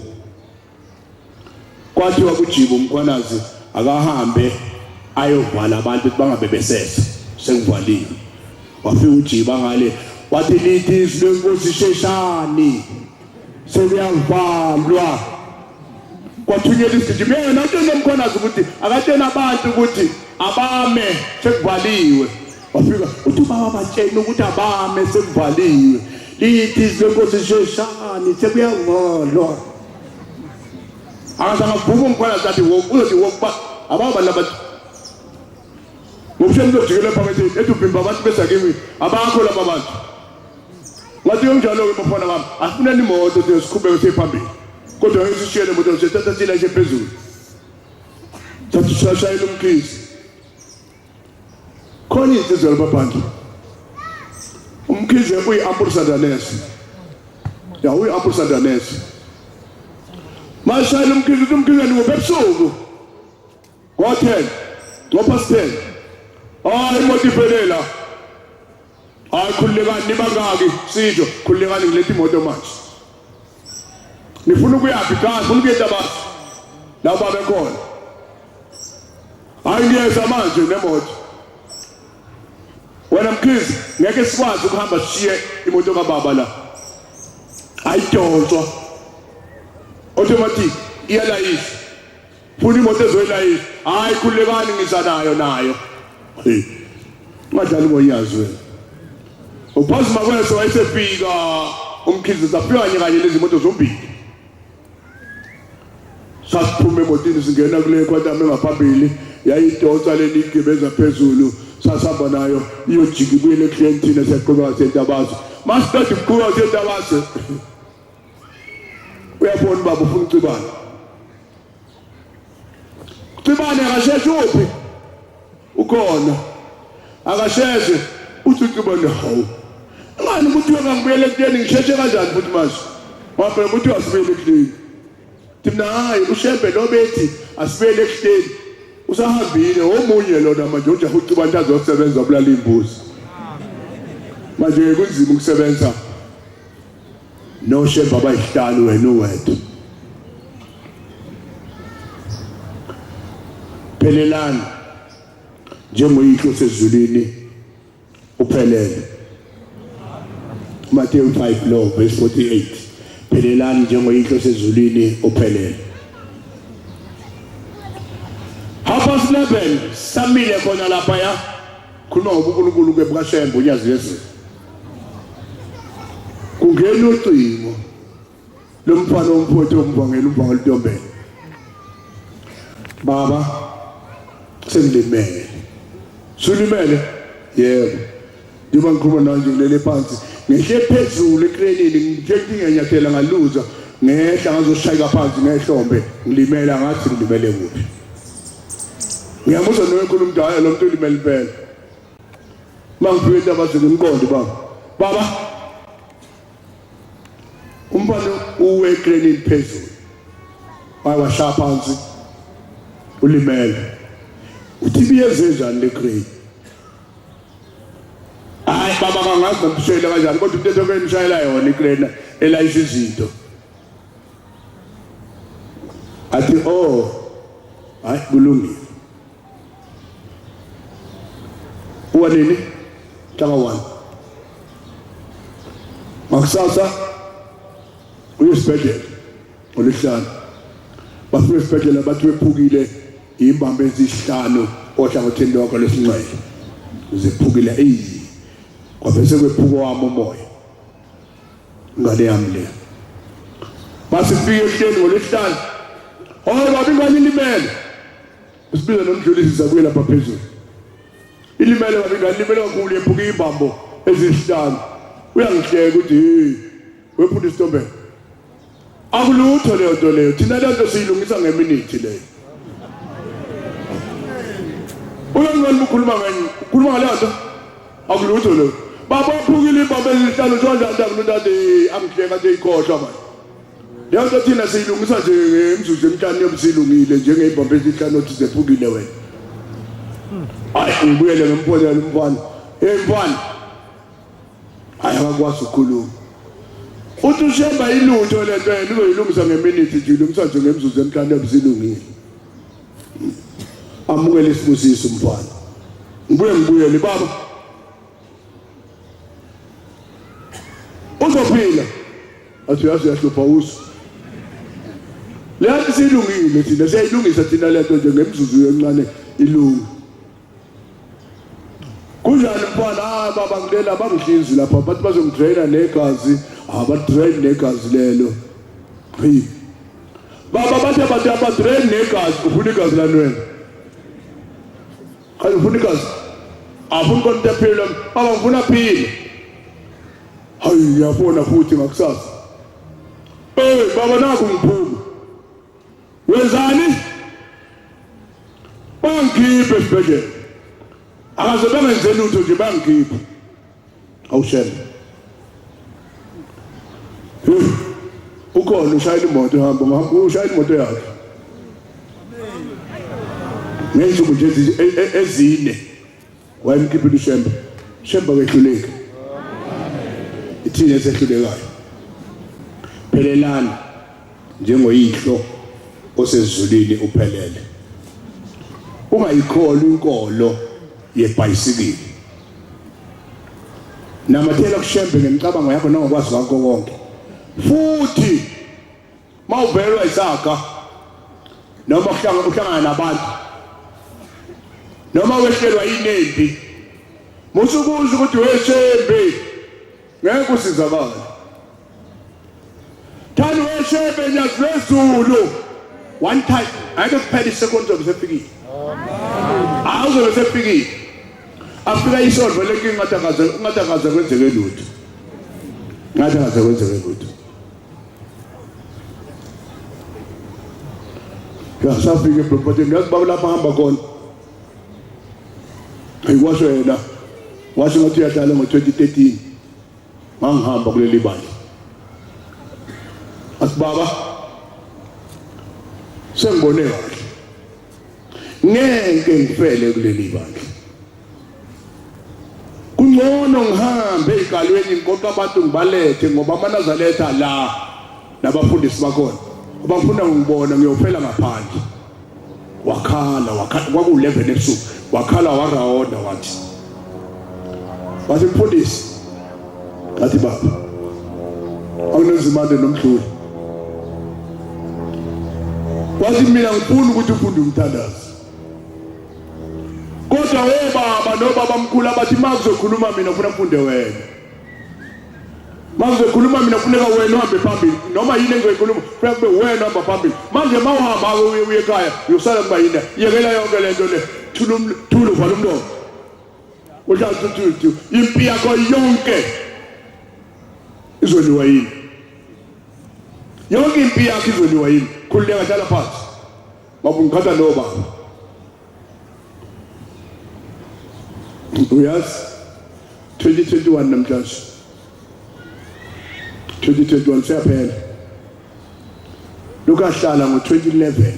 kwathiwa kuJibo umkhwanazi akahambe ayovala abantu ukuthi bangabe besesa sengivaliwe wafika uJibo ngale wathi lithi izwi lenkosi sheshani sekuyavalwa kwathunyelwa isigijimi yena natshela umkhwanazi ukuthi akatshela abantu ukuthi abame sekuvaliwe wafika uthi baba batshela ukuthi abame sekuvaliwe lithi izwi lenkosi sheshani sekuyavalwa akasanga kuvuka umkhwanazi athi uzothi wokuba ababa labantu ngomshini uzojikela phakathi edubhimba abantu besakimi abakho laba abantu ngathi yonjalo ke bafana bami asifuneni imoto siqhubeke siphambili kodwa ngisishiyele imoto sethatha sila nje phezulu thathu shashayela umkhizi khona insizwa labantu umkhizi uyi-ambulisandanesi uyi-ambulisandanesi Mashayela umkhiqizo ngophebusuku. Ngo-10, ngo-10. Hayi imoto iphelela. Hayi khululekani nibangaki sijo khululekani ngilethe imoto manje. Nifuna ukuyaphi cha ngifuna ukuya eTabasi. La babe khona. Hayi ngiyeza manje nemoto. Wena mkhizi ngeke sikwazi ukuhamba sishiye imoto kaBaba la. Ayidonswa. Automatic iyalayisha. Funa imoto ezoyilayisha. Hayi khululekani ngisanayo nayo. Ngadlali ngoyazi wena. Uphazima kwese wayesefika umkhizi safika kanye lezi moto zombili. Sasiphume emotini singena kule kwatame ngaphambili yayidonsa leli igibeza phezulu sasihamba nayo iyojika ibuyele eClientini siyaqhubeka seTabasi. Masiqeda ukuqhubeka seTabasi uyabona baba ufuna ucibana. Cibane akasheshe uphi ukhona akasheshe uthi ucibane hawu ngani ukuthi ngangibuyele eClientini ngisheshe kanjani futhi manje waphela ukuthi asibuyele eClientini. Thina hayi ushembe lo bethi asibuyele eClientini usahambile omunye lona manje ujaha ucibana azosebenza obulala imbuzi. Manje kunzima ukusebenza no shembe abayihlanu wena uwedwa. Phelelani njengoyihlo sezulwini uphelele. Matthew 5 law verse 48. Phelelani njengoyihlo sezulwini uphelele. Half 11 samile khona lapha ya khuluma ngobuNkulunkulu kweBukashembe unyazi Yesu. Kungena ucingo lomfana omphotho umvangela uNtombela. Baba sengilimele. Sulimele? Yebo. Ngiba ngikhuluma nawe nje ngilele phansi. Ngihle phezulu eClientini ngithe nginyathela ngaluza ngehla ngazoshayika phansi ngehlombe ngilimela ngathi ngilimele kuphi. Ngiyamuzwa nokhuluma umdala lo muntu ulimele impela. Mangifike eTabasi ngimqonde baba. Baba umfana uwe eClientini phezulu. Washaya phansi ulimele. Uthi biyeze njani leClientini? Hayi baba kangazi nomshayela kanjani kodwa into ezokwenishayela yona iClientini elayisha izinto. Athi hayi kulungile. Uwanini? Hlanga 1. Makusasa uyesibhedlela olesihlanu. Bafika esibhedlela bathi bephukile imbambe ezisihlanu ohlangotheni lwakho lesinxele. Ziphukile kwabese kwephuko wami umoya. Ngale yami le. Basifike ehleni ngolesihlanu. Hayi baba ingane ilimele. Sibiza nomdlulisi sabuye lapha phezulu. Ilimele baba ingane ilimele kakhulu yephuka imbambo ezisihlanu. Uyangihleka ukuthi wephula isitombela. Akulutho leyo nto leyo. Thina le nto siyilungisa ngeminute leyo. Uyangani ukukhuluma ngani? Ukhuluma ngale nto? Akulutho leyo. Baba phukile imbambo ezisihlanu njalo nje angihleka nje ikhohlwa manje. Leyo nto thina siyilungisa nje ngemzuzu emhlanje yobusilungile njengeimbambo ezisihlanu othi zephukile wena. Hayi ngibuyele ngempolela umfana. Mfana. Hayi akakwazi ukukhuluma. Uthi ushemba ilutho lento yena uzoyilungisa ngeminute nje ilungisa nje ngemzuzu emhlanje yobusilungile. Amukele isibusiso umfana. Ngibuyele baba. Uzophila. Athi yahlupha usu. Leyo silungile thina siyayilungisa thina lento nje ngemzuzu encane ilungu. Kunjani mfana baba ngilela bangihlinzi lapha bathi bazongidraina negazi abadrain negazi lelo. Hey. Baba bathi abadrain negazi ufuna igazi lani wena. Hayi ufuna igazi. Afuna konke phela baba ngifuna phila. Hayi yabona futhi ngakusasa. Baba naku ngiphuma. Wenzani? Bangikhiphe esibhedlela. Akaze bangenzeni utho nje ukhona ushayela imoto ehamba ngahamba ushayela imoto yakhe ngensuku nje ezine wayemkhiphile uShembe kehluleka ithini esehlulekayo phelelana njengoyihlo osezulwini uphelele ungayikholwa inkolo yebhayisikili namathela kuShembe ngemicabango yakho nangokwazi kwakho konke futhi mawuvelwa isaka noma uhlangana nabantu noma wehlelwa inempi musukuza ukuthi weShembe ngeke usizakala thani weShembe nyazwezulu one time ayike kuphela iseconds obesefikile awuzobe sefikile afika isolve lenkinga ngatakaza kwenzeke lutho ngatakaza kwenzeke lutho yasafike prophet ngiyazibaba lapha hamba khona ayikwasho yena washo ngathi uyadala ngo2013 ngangihamba kuleli bandla asibaba sengibone kahle ngeke ngifele kuleli bandla kungcono ngihambe egalweni inkoqa abantu ngibalethe ngoba manazaletha la nabafundisi bakhona abafuna ngibona ngiyofela ngaphandle wakhala kwaku11 ebusuku wakhala warawona wathi mfundisi ngathi baba awunezimande nomdluli wathi mina ngifuna ukuthi ufunde umthandazo kodwa baba nobaba mkhulu abathi makuzokhuluma mina ufuna ufunde wena makuzokhuluma mina kufuneka wena uhambe phambili noma yini engizoyikhuluma kufuneka kube wena uhamba phambili manje mawuhamba uye ekhaya uyosala kuba yini yekela yonke lento le thulu vala umlomo uhlathi impi yakho yonke izoliwa yini yonke impi yakho izoliwa yini khululeka hlala phansi mabungikhatha lo baba uyazi 2021 namhlanje 2021 seyaphela lukahlala ngo2011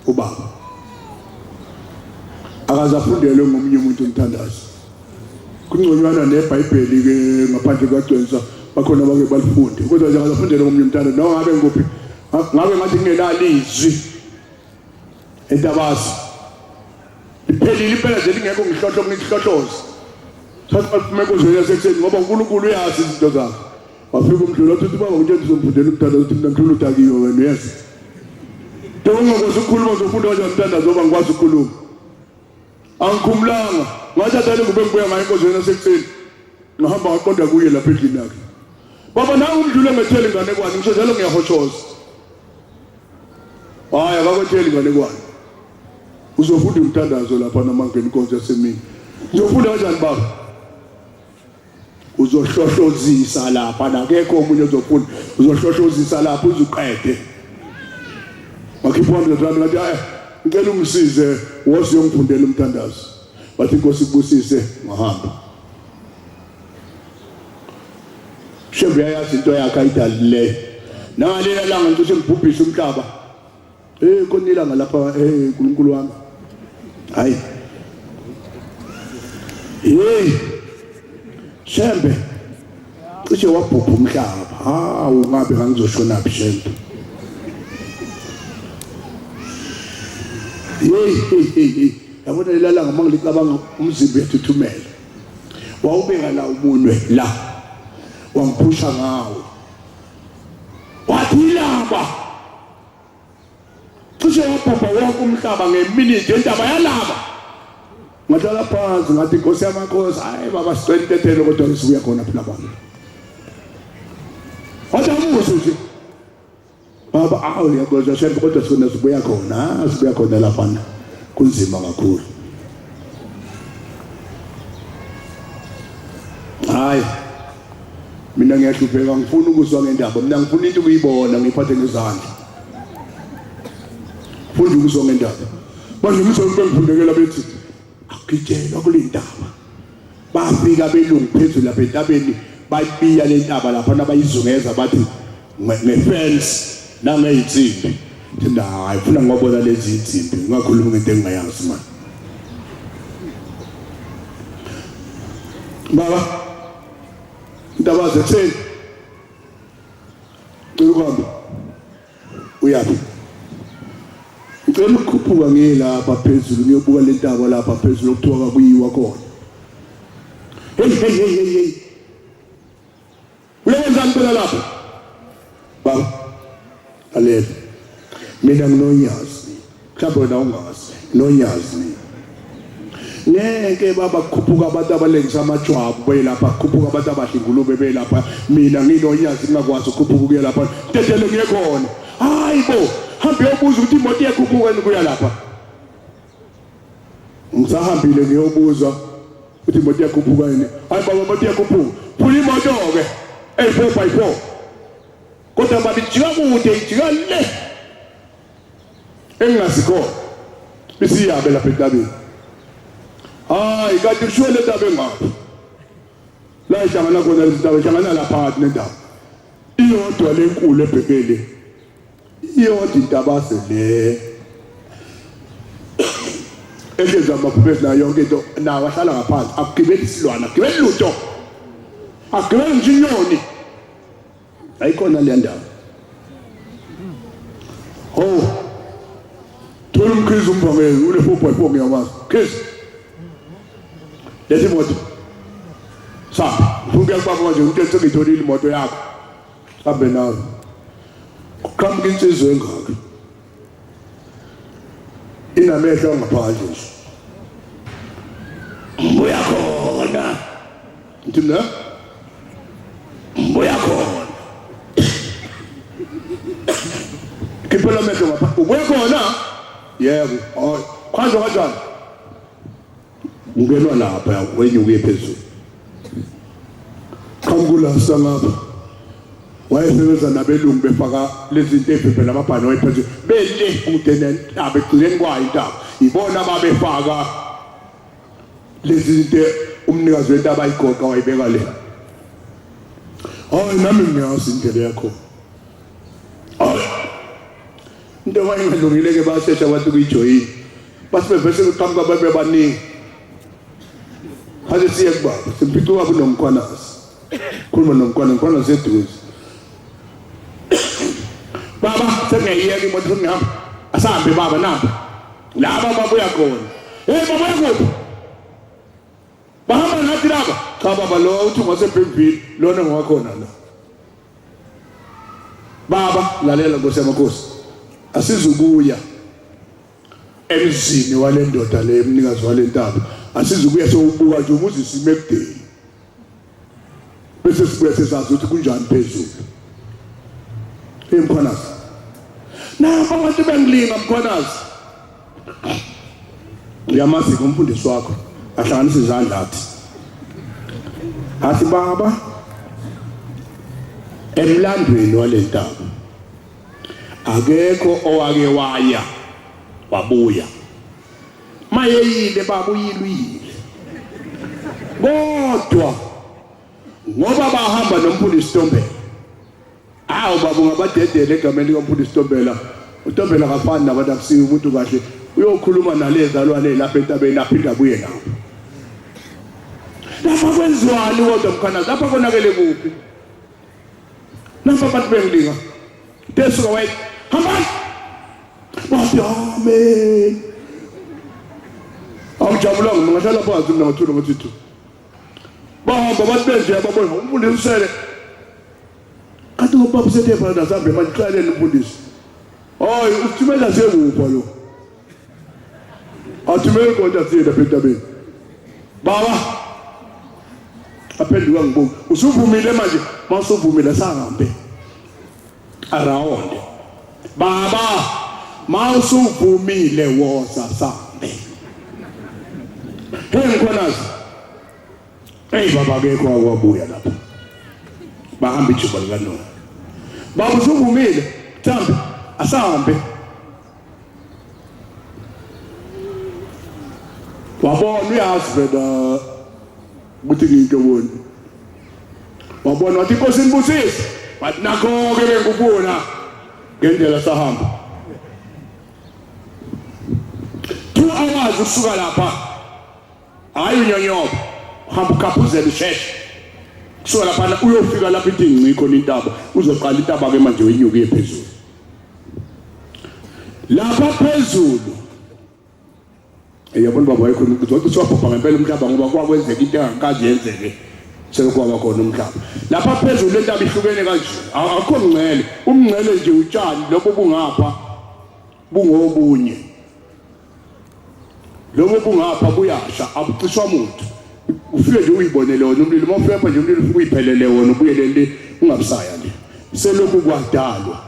ubaba akazafundelwe ngomunye umuntu umthandazo kungconywana neBhayibheli ke ngaphandle kwaGcwensa bakhona bake balifunde kodwa nje akazafundelwe ngomunye umthandazo noma ngabe ngophi ngabe ngathi ngingelalizwi entabazi iphelile impela nje lingekho ngihlohlo ngihlohloza sathi kumekuzwe yasekuseni ngoba uNkulunkulu uyazi izinto zakhe wafika umdlula uthi baba unje ngizomfundela umthandazo uthi mina ngithula utakiwe wena uyazi ungakwazi ukukhuluma uzofunda kanjani umthandazo ngoba ngikwazi ukukhuluma angikhumulanga ngathi adale kube ngibuya ngayo enkonzweni yasekuseni ngihamba ngaqonda kuye lapha endlini yakhe baba nawe umdlule ngethele ingane kwani ngisho njalo ngiyahotshoza hayi akakwetheli ingane kwani uzofunda umthandazo lapha namangeni inkonzo yasemini uzofunda kanjani baba uzohlohlozisa lapha nakekho omunye uzofunda uzohlohlozisa lapha uzuqede wakhipha R100 ngathi haya ngicela ungisize wosi yongifundela umthandazo bathi inkosi kubusise ngahamba Shembe yayazi into yakhe ayidalile nalela langa ngisho ngibhubhisa umhlaba konilanga lapha uNkulunkulu wami hayi Shembe cishe wabhubha umhlaba hawu ngabe ngizoshona phi Shembe yabona lelanga mangilicabanga umzimba ethuthumela wawubeka la umunwe la wangiphusha ngawo wathi laba cishe wabhubha wonke umhlaba ngeminute endaba yalaba ngahlala phansi ngathi inkosi yamakhosi hayi baba sicela kodwa sibuya khona phela baba wathi amuso nje baba awu yagoza Shembe kodwa sona sibuya khona lapha kunzima kakhulu hayi mina ngiyahlupheka ngifuna ukuzwa ngendaba mina ngifuna into ukuyibona ngiphathe ngezandla funda ukuzwa ngendaba manje ngizombe ngifundekela bethi akutshela kulendaba bafika belungu phezulu lapha entabeni bayibiya lentaba lapha nabayizungeza bathi ngefence nangeyinsimbi thinda hayi funa ngobona lezi insimbi ngakhuluma ngento engingayazi manje baba indaba zetheni uhambe uyapi ngicela ukukhuphuka ngilapha phezulu ngiyobuka le ntaba lapha phezulu okuthiwa kakuyiwa khona hey uyenzani phela lapha baba alele mina nginonyazi mhlawumbe wena ungazi nonyazi ngeke baba kukhuphuka abantu abalengisa amajwabu bayelapha kukhuphuka abantu abadla ingulube bayelapha mina nginonyazi ngingakwazi ukukhuphuka ukuya lapha tetele ngiyekhona hayibo hambe uyobuza ukuthi imoto iyakhuphuka ukuya lapha ngisahambile ngiyobuza ukuthi imoto iyakhuphuka yini hayi baba imoto iyakhuphuka phula imoto ke 4x4 kodwa bathi jika kude jika le engasikho bisiyabe lapha etabeni hayi kanti kusho le ndaba engaphi la ihlangana khona lezindaba ihlangana lapha nendawo iyodwa lenkulu ebhekele iyodwa indaba sele ezenza amaphupho na yonke into nawo ahlala ngaphansi akugibeli isilwana akugibeli lutho akugibeli njinyoni ayikhona le ndaba thola umkhizi umbangeli ule 4x4 ngiyamazi khizi lethi moto sapa ufuna ukubaba nje ukuthi sengitholile imoto yakho hambe nawe uqhamuka insizwe engaka inamehlo ngaphandle nje uyakhona ntimna uyakhona kiphela amehlo ngaphandle uyakhona yebo hayi kwanza kanjani ungenwa lapha wenye uye phezulu qhamukula sangapha wayesebenza nabelungu befaka lezi zinto ephephe lamabhano wayephezulu bele kude nentaba egcineni kwayo intaba ibona babefaka lezi zinto umnikazi wentaba ayigoqa wayibeka le hayi nami ngiyazi indlela yakho into wayengilungile ke basesha abantu kuyijoyini basibevese beqhamuka babe baningi hade siye kubaba simphica wabo nomkhwanazi khuluma nomkhwana seduze baba sengiyeke imoto ngihamba asahambe baba namba laba babuya khona baba yakuphi bahamba nathi laba cha baba lo uthi ngosebhekville lona ngwakhona la baba lalela ngosemakhosi asizubuya emzini walendoda le emnikazi walentaba asizubuya sokubuka nje umuzi simekudeni bese sibuya sesazi ukuthi kunjani phezulu emkhwanazi na abantu bengilinga mkhwanazi uyamazi kumfundisi wakho ahlanganisa izandla athi baba emlandweni walentaba akekho owake waya wabuya mayeyile babuyilwile kodwa ngoba bahamba nomfundisi Tombela awu baba ungabadedela egameni lomfundisi Tombela uTombela akafani nabantu akusiyo umuntu kahle uyokhuluma nalezalwane lapha entabeni aphinda abuye nawo lapha kwenziwani kodwa mkhanazi lapha konakele kuphi lapha abantu bengilinga desuka wait hambani bathi amen awujabulanga ngingahlala phansi mina ngathula ngothithu bahamba bathi benje ababona umfundisi usele kanti ngobaba sethe phana sambe manje xaleni umfundisi hayi uthumela sekupha lo athumela konke asiyela phetabeni baba aphenduka ngibuka usuvumile manje masuvumile sangambe arawonde baba mawusuvumile woza sambe ngikhonazi baba akekho akwabuya lapha bahamba ijuba likaNoah baba usuvumile thambi asahambe wabona uyazi vela ukuthi into wona wabona wathi inkosi inibusise but nakho ke ngikubona ngendlela sahamba 2 hours usuka lapha hayi unyonyoba hamba ukhaphuzela isheshe kusuka lapha uyofika lapha ithi ngicikho intaba uzoqala intaba ke manje wenyuke phezulu lapha phezulu yabona baba wayekho ukuthi siwapha ngempela umhlaba ngoba kwakwenzeka into engakazi yenzeke sekukwaba khona umhlaba lapha phezulu lentaba ihlukene kanje akho ngcele umngcele nje utshani lobo bungapha bungobunye lobo bungapha buyasha abucishwa umuntu ufike nje uyibonele wona umlilo mawufika nje umlilo ufike uyiphelele wona ubuyelele ungabusaya nje selokhu kwadalwa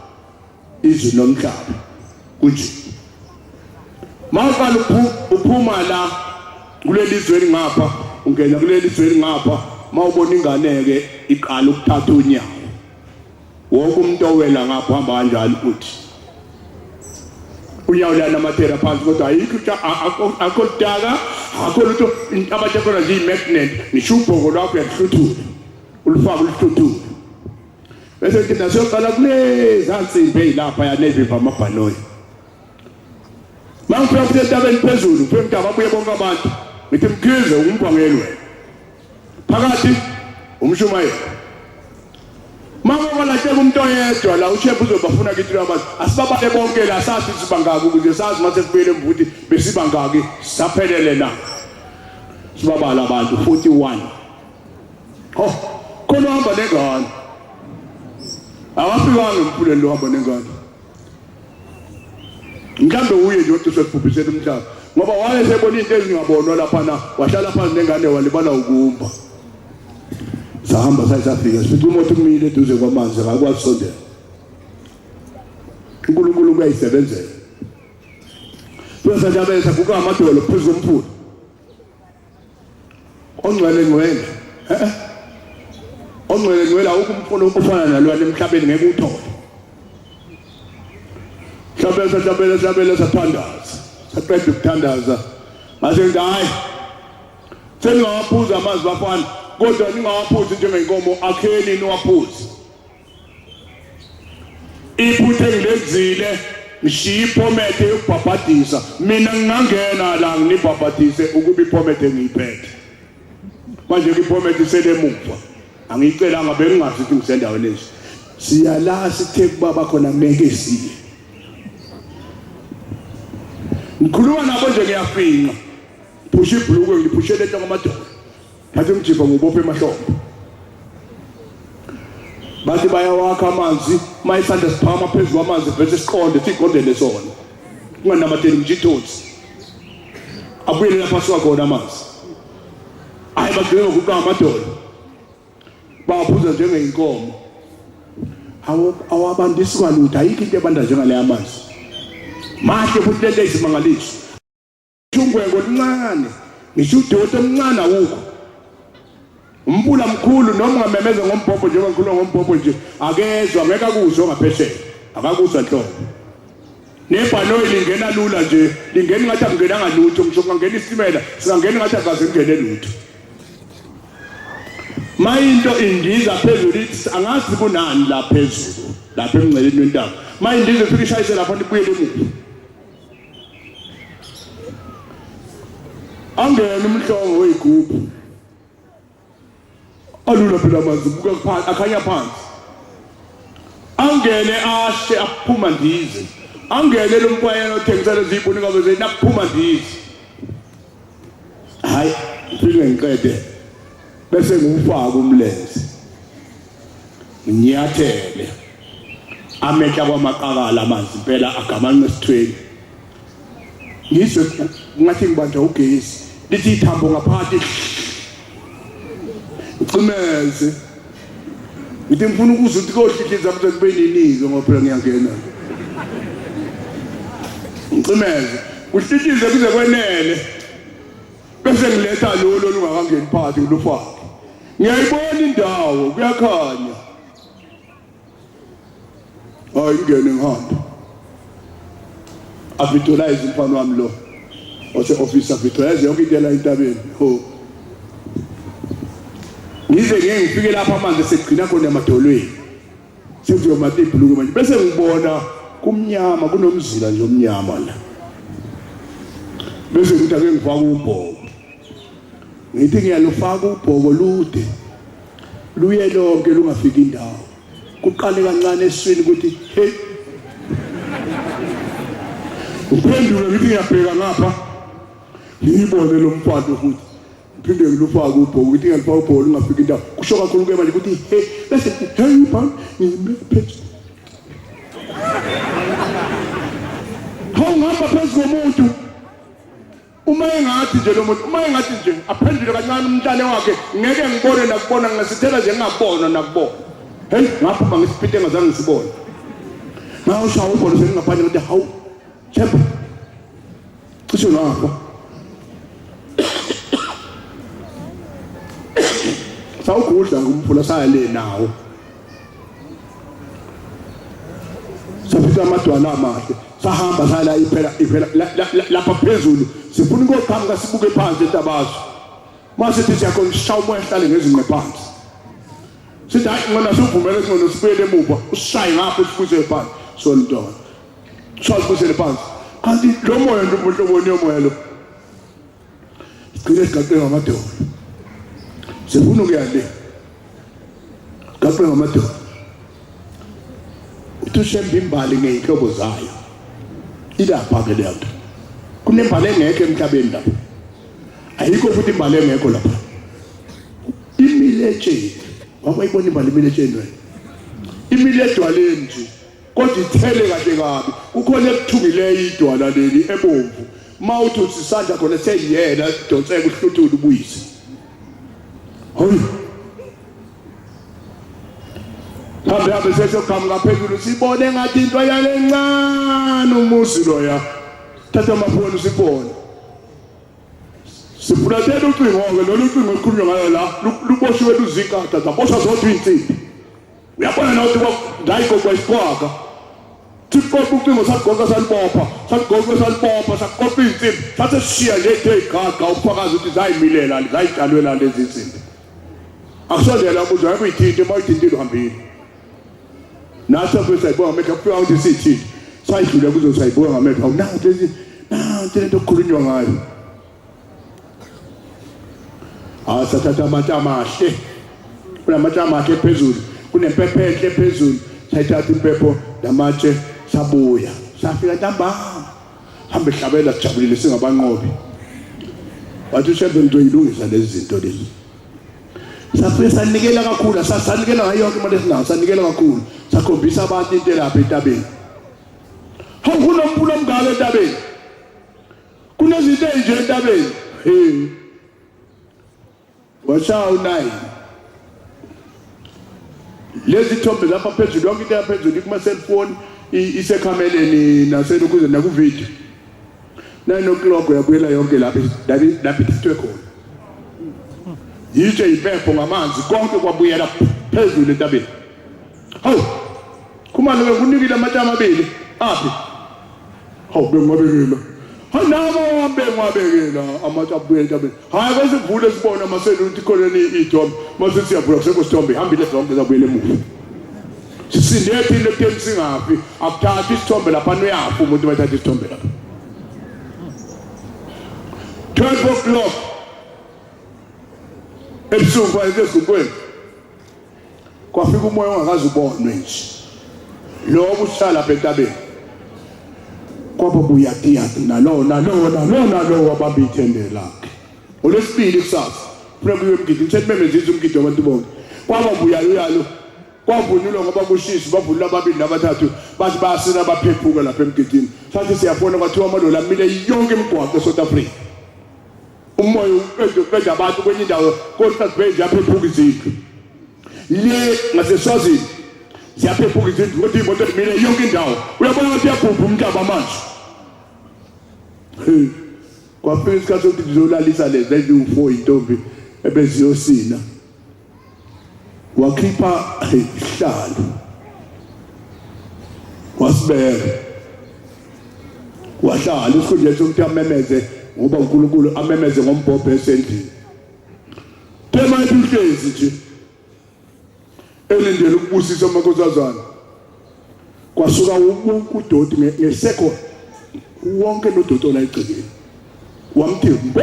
izwi nomhlaba kunje mawuqala uphuma la kuleli zweli ngapha ungena kuleli zweli ngapha mawubona inganeke iqala ukuthatha unyawo wonke umuntu owela ngapha hamba kanjalo uthi unyawo lanamathera phansi kodwa ayikho akudaka akho lutho abathe khona magnet nishubhoko lwakho yahluthula ulufaka ulihluthula bese kuthi nasoqala kuleza nsimbi lapha yaneviva amabhanoyi mangifika kusentabeni phezulu ufike umntaba abuye bonke abantu ngithi mkhize umbangeli wena phakathi umshumayeli mama lahle umuntu oyedwa la uChef uzobafuna kithi abantu asibabale bonke la sathi sibangaka ukuze sazi mase kubuyele emvuthi besibangaki saphelele na sibabala abantu 41 khona hamba nengane awafikanga emphuleni lo hamba nengane mhlambe uye nje uthi usebhubhisela umhlaba ngoba wale sebona into ezingabonwa lapha na wahlala phansi nengane walibala ukumba sahamba sayafika sithi umuntu kumile eduze kwamanzi akakwazi sondela uNkulunkulu uyayisebenzela bese njabesa kuka amadolo phezulu komphula ongcwele ongcwele ukumfuna ukufana nalwana emhlabeni ngeke uthole Sabela sathandaza saqeda ukuthandaza mase ngayi sengawaphuza amazwi bafana kodwa ningawaphuzi njengenkomo akheni niwaphuzi iphuthe ngilezile ngishiya iphomede yokubhabhadisa mina ngingangena la nginibhabhadise ukuba iphomede ngiyiphethe manje iphomede selemuva angiyicelanga bengingazi ukuthi ngisendaweni lezi siyala sithe kubaba khona ngeke siye ngikhuluma nabo nje ngiyafinqa phusha ibhlukwe ngiphushele into ngamadolo bathi ngijipha ngubophe emahlombe bathi bayawakha amanzi mayisanda siphama phezulu kwamanzi bese siqonde siqondele sona kunganamatheli ngijithosi abuyele lapha siwakhona amanzi hayi bagcina ngokuqa amadolo baphuza njengeinkomo awabandisi kwalutho ayikho into ebanda njengale amanzi mahle futhi lento ezimangalisi ungwego lincane ngisho udodo omncane awukho umbula mkhulu noma ungamemeza ngombhobho njengoba ngikhuluma ngombhobho nje akezwa ngeke akuzwe ngaphesheya akakuzwa nhlobo nebhanoyi lingena lula nje lingena ngathi akungena ngalutho ngisho kungena isimela singangena ngathi akaze ngene lutho mayinto indiza phezulu angazi kunani la phezulu lapha emngceleni wentaba mayindiza ifika ishayise lapha nibuyele emuva angena umhlongo weyigubhu alula phela amanzi buka phansi akhanya phansi angene ashe aphuma ndize angene lo mkwayena othengisela izibuni ngabe zenakuphuma ndize hayi phile ngiqede bese ngufaka umlenze ngiyathele amehla kwamaqakala amanzi impela agamana nesithweni ngizwe ngathi ngibanja ugesi lithi ithambo ngaphakathi ucimeze ngithi ngifuna ukuzwa ukuthi kohlikiza manje kube ninizo ngoba phela ngiyangena ngicimeze kuhlikize kuze kwenele bese ngiletha lolo lungakangeni phakathi ngilufaka ngiyayibona indawo kuyakhanya hayi ngene ngihamba avisualize umfana wami lo ose officer visualize yonke into la entabeni ho ngize ngeke ngifike lapha manje segcina khona emadolweni sekuzomata ibhuluku manje bese ngibona kumnyama kunomzila nje omnyama la bese ngithi ake ngifaka ubhoko ngithi ngiyalufaka ubhoko lude luye lonke lungafika indawo kuqale kancane eswini ukuthi hey uphendule ngithi ngiyabheka ngapha ngibone lo mfana futhi phinde ngilufaka ubhoko ukuthi ngiyalufaka ubhoko lungafika indawo kusho kakhulu ke manje ukuthi hey bese hey bhan ngimphezulu ngihamba phezu komuntu uma engathi nje lo muntu uma engathi nje aphendule kancane umntana wakhe ngeke ngibone nakubona ngasithela nje ngingabona nakubona hey ngaphuma ngisipite ngazange ngisibone ngawushaya ubholo sengingaphandle ukuthi hawu chepha kusho lapho sawugudla ngumphula sayale nawo safika amadwala amahle sahamba sala iphela lapha phezulu sifuna ukuqhamuka sibuke phansi entabazo mase sithi siyakonishaya umoya hlale ngezinqe phansi sithi hayi ngona sivumele singona sibuyele emuva ushaye ngapha sikuze phansi sontona sawubusele phansi kanti lo moya umuntu obone umoya lo sigcine sigaxe ngamadoda sifuna ukuyale gaxe ngamadoda uthishemba imbali ngeyinhlobo zayo ilapha ke lento kunembali engekho emhlabeni lapha ayikho futhi imbali engekho lapha imileche wabayibona imbali imileche wena imiledwaleni nje kodwa ithele kahle kabi kukhona ekuthungileyo idwala leli ebomvu mawuthi usisanda khona seyiyena donseke uhluthula ubuyise hoyi hambe sesiyoqhamuka phezulu sibone ngathi into yalencane umuzi loya thatha amafoni sibone sifulatela ucingo-ke lolu ucingo olukhulunywa ngayo la luboshiwe luzikata zabosha zodwa iy'nsimbi uyabona nawuthi ndayigogwa isikwaka siqoqa ucingo sasigokwa salibopha sakuqoqa iy'nsimbi sathe sishiya nje ethe igaga ubufakazi ukuthi zayimilela zayitshalwela lezi nsimbi akusondela buzo yakuyithinte uma uyithintile uhambile nathi apho sayibonga amehlo kufika ukuthi siyithinte sayidlula kuzo sayibonga ngamehlo awu nanti lento okukhulunywa ngayo sathatha amatshe amahle kunamatshe amahle phezulu kunempepho enhle phezulu sayithatha impepho lamatshe sabuya safika ntambama hambe hlabela sijabulile singabanqobi wathi ushembe ngizoyilungisa lezi zinto lezi safike sanikela kakhulu sanikela ngayo yonke imali esinayo sanikela kakhulu sakhombisa abantu into lapha entabeni hawu kunompulo omngaka entabeni kunezinto ezinje entabeni washaya u9 lezi thombe lapha phezulu yonke into yaphezulu kuma cellphone isekhameleni naselokuze nakuvideo 9 o'clock uyabuyela yonke lapha ithethwe khona yitshe impepho ngamanzi konke kwabuyela phezulu entabeni hawu kumane bekunikile amatshe amabili aphi hawu bengwabekela hanabo bengwabekela amatshe abuyela entabeni hayi kwesivule sibona maselu ukuthi koleni ithombe mase siyavula kuseko sithombe hambile zonke zabuyela emuva sisinde phinde kutheni singafi akuthathi isithombe lapha uyafa umuntu bathatha isithombe lapha 12 o'clock ebusuku kwasesukweni kwafika umoya ongakazi ubonwe nje lo obushala phentabeni kwaba buyatiyati nalo wabamba ithende lakhe olesibili kusasa funa kuye umgidi mthethe memezisa umgidi wabantu bonke kwaba buyalo kwavunulwa ngoba kushisi bavunula ababili nabathathu bathi bayasina baphephuka lapha emgidini sathi siyafona kwathiwa amalola amile yonke imigwaqo eSouth Africa umoya uqeda abantu kwenye indawo kodwa sibenze yaphephuka izindlu le ngaseswazini ziyaphephuka izindlu kodwa imoto emile yonke indawo uyabona ukuthi yabhubha umntaba manje kwafika isikhathi sokuthi ngizolalisa lezi eziwu4 intombi ebeziyosina wakhipha isihlalo wasibeka wahlala isikhundleni sokuthi amemeze ngoba uNkulunkulu amemeze ngombhobho esendlini tema ihlezi nje elindele ukubusisa amakhosazana kwasuka wonke udoti ngesecond wonke nodoto la egcekeni wamthi mbo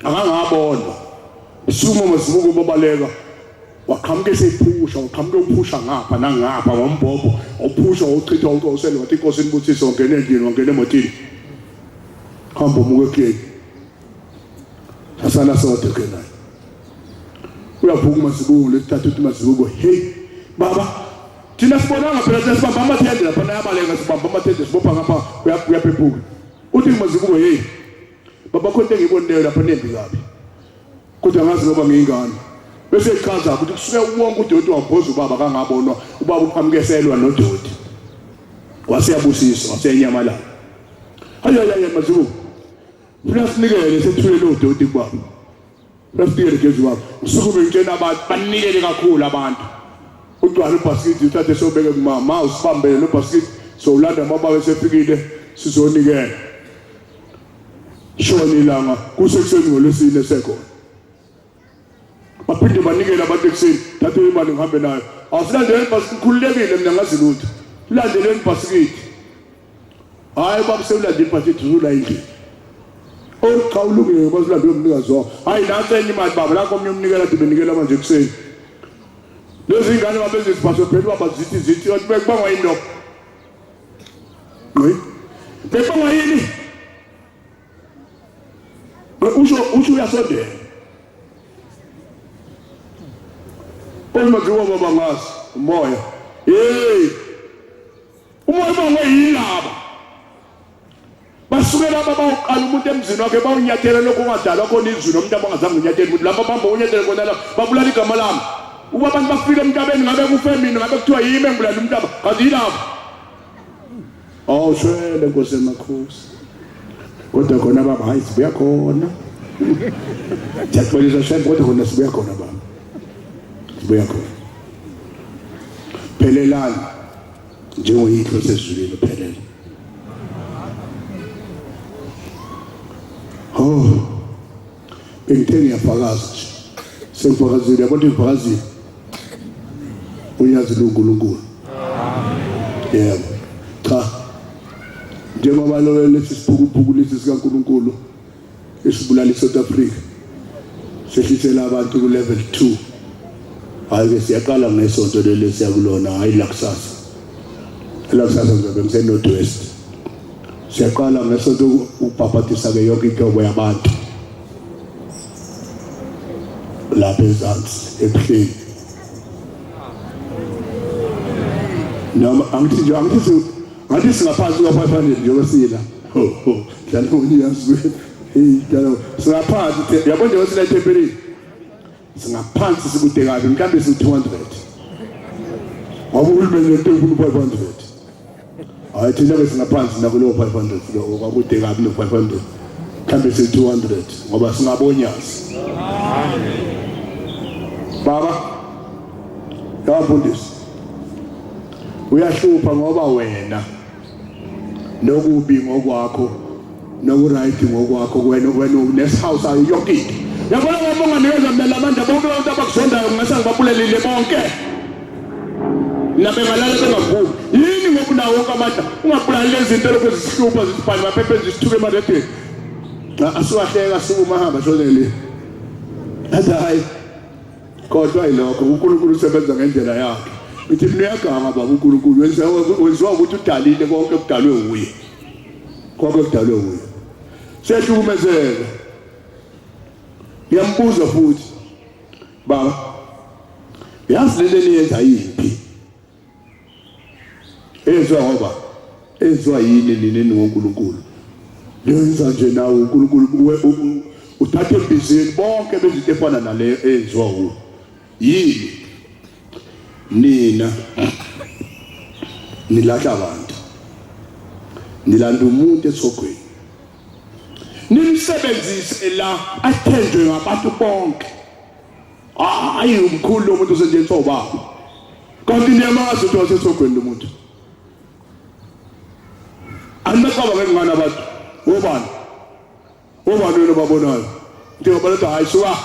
akangabona isimo masibuko bobaleka waqhamuka esephusha waqhamuka uphusha ngapha nangapha ngombhobho uphusha uchitha uqosele wathi inkosi inibuthiso ongene endlini ongene emotini hamba umuke kule asana sote kenayo uyaphuma masibuko lesithathu uthi masibuko hey baba thina sibonanga phela sibamba amathende lapha nayabaleka sibamba amathende sibopha ngapha uyaphephuka uthi masibuko hey baba konke ngibonile lapha nembi kabi kodwa ngazi ngoba ngiyingane bese ichaza ukuthi kusuke wonke udoti waphoza ubaba kangabonwa ubaba uqhamukeselwa nodoti wasiyabusiswa wasenyamalala ayayaya masibuko funa sinikele sethule lo doti kubaba Rafiki ngezwe wabo usuku bengitshena abantu banikele kakhulu abantu ugcwala ubasket uthathe sobeke kumama usibambele lo basket so ulanda amabawe sefikile sizonikela shoni ilanga kusekuseni ngolwesine sekho baphinde banikele abantu ekuseni thathe imali ngihambe nayo awusilandele basket khululekile mina ngazi lutho ulandeleni basket hayi baba sewulandele basket uzula indlela Qawulungile basilande umnikazi wawo hayi nansi enye imali baba la komnye umnikela athi benikela manje ekuseni lezi ngane babezisiphatho phela baba zithi wathi bekubangwa yini lokho bekubangwa yini usho uyasondela uma kuwa baba ngazi umoya hey umoya bangwe yilaba basukela baba uqala umuntu emzini wakhe bawunyathela lokho ongadala khona izwi nomuntu abangazange unyathele umuntu lapha bamba unyathele khona la babulala igama lami uba abantu bafile emntabeni ngabe kufe mina ngabe kuthiwa yimi engibulala umntaba kazi yilapho shwele nkosi emakhosi kodwa khona baba hayi sibuya khona siyaxolisa shwele kodwa khona sibuya khona baba sibuya khona phelelani njengoyihlo sezulwini phelela bengithe ngiyafakaza nje sengifakazile yabona ngifakazile uyazi uNkulunkulu yebo cha njengoba lo lesi siphukuphuku lesi sikaNkulunkulu esibulala iSouth Africa sehlisela abantu ku level 2 hayi ke siyaqala ngesonto leli siyakulona hayi la kusasa ngizobe ngise North West siyaqala ngesonto ubhabhatisa ke yonke inhlobo yabantu lapha ezansi ebuhleni noma angithi singaphansi kwa 500 njengoba dlala unyazwe dlala singaphansi yabona njengoba sila tempelini singaphansi sikude kabi mhlambe si200 awuhulumeni entefuna 500 hayi thina ke singaphansi nakulo 500 lo kwakude kabi no 500 mhlambe si200 ngoba singabonyazi baba yafundisa uyahlupha ngoba wena nokubi ngokwakho nokuright ngokwakho wena uneshouse ayo yonke into yabona ngabonga nikeza mina abantu bonke abantu abakuzondayo ngase ngibabulelile bonke nabengalala bengavuki yini ngoba nawo wonke amandla ungabulali lezi zinto lokho zisihlupha zisibhali maphephe zisithuke emadedeni asiwahleka suma hamba shonele hayi kodwa ilokho uNkulunkulu usebenza ngendlela yakhe uthi niyaganga baba uNkulunkulu wenziwa ukuthi udalile konke kudalwe uye konke kudalwe uye sehlukumezeka ngiyambuza futhi baba yazi lento niyenza yiphi ezwa yini nini ngoNkulunkulu lenza nje nawe uNkulunkulu uthathe ibizini bonke bezinto efana nale ezwa yini nina nilahla abantu nilanda umuntu esogweni nimsebenzise la athenjwe ngabantu bonke hayi umkhulu lo muntu osenjengo baba kanti niyamazi ukuthi wasesogweni lo muntu anakaba ngengane abantu obani wena babonayo njengoba letha hayi suka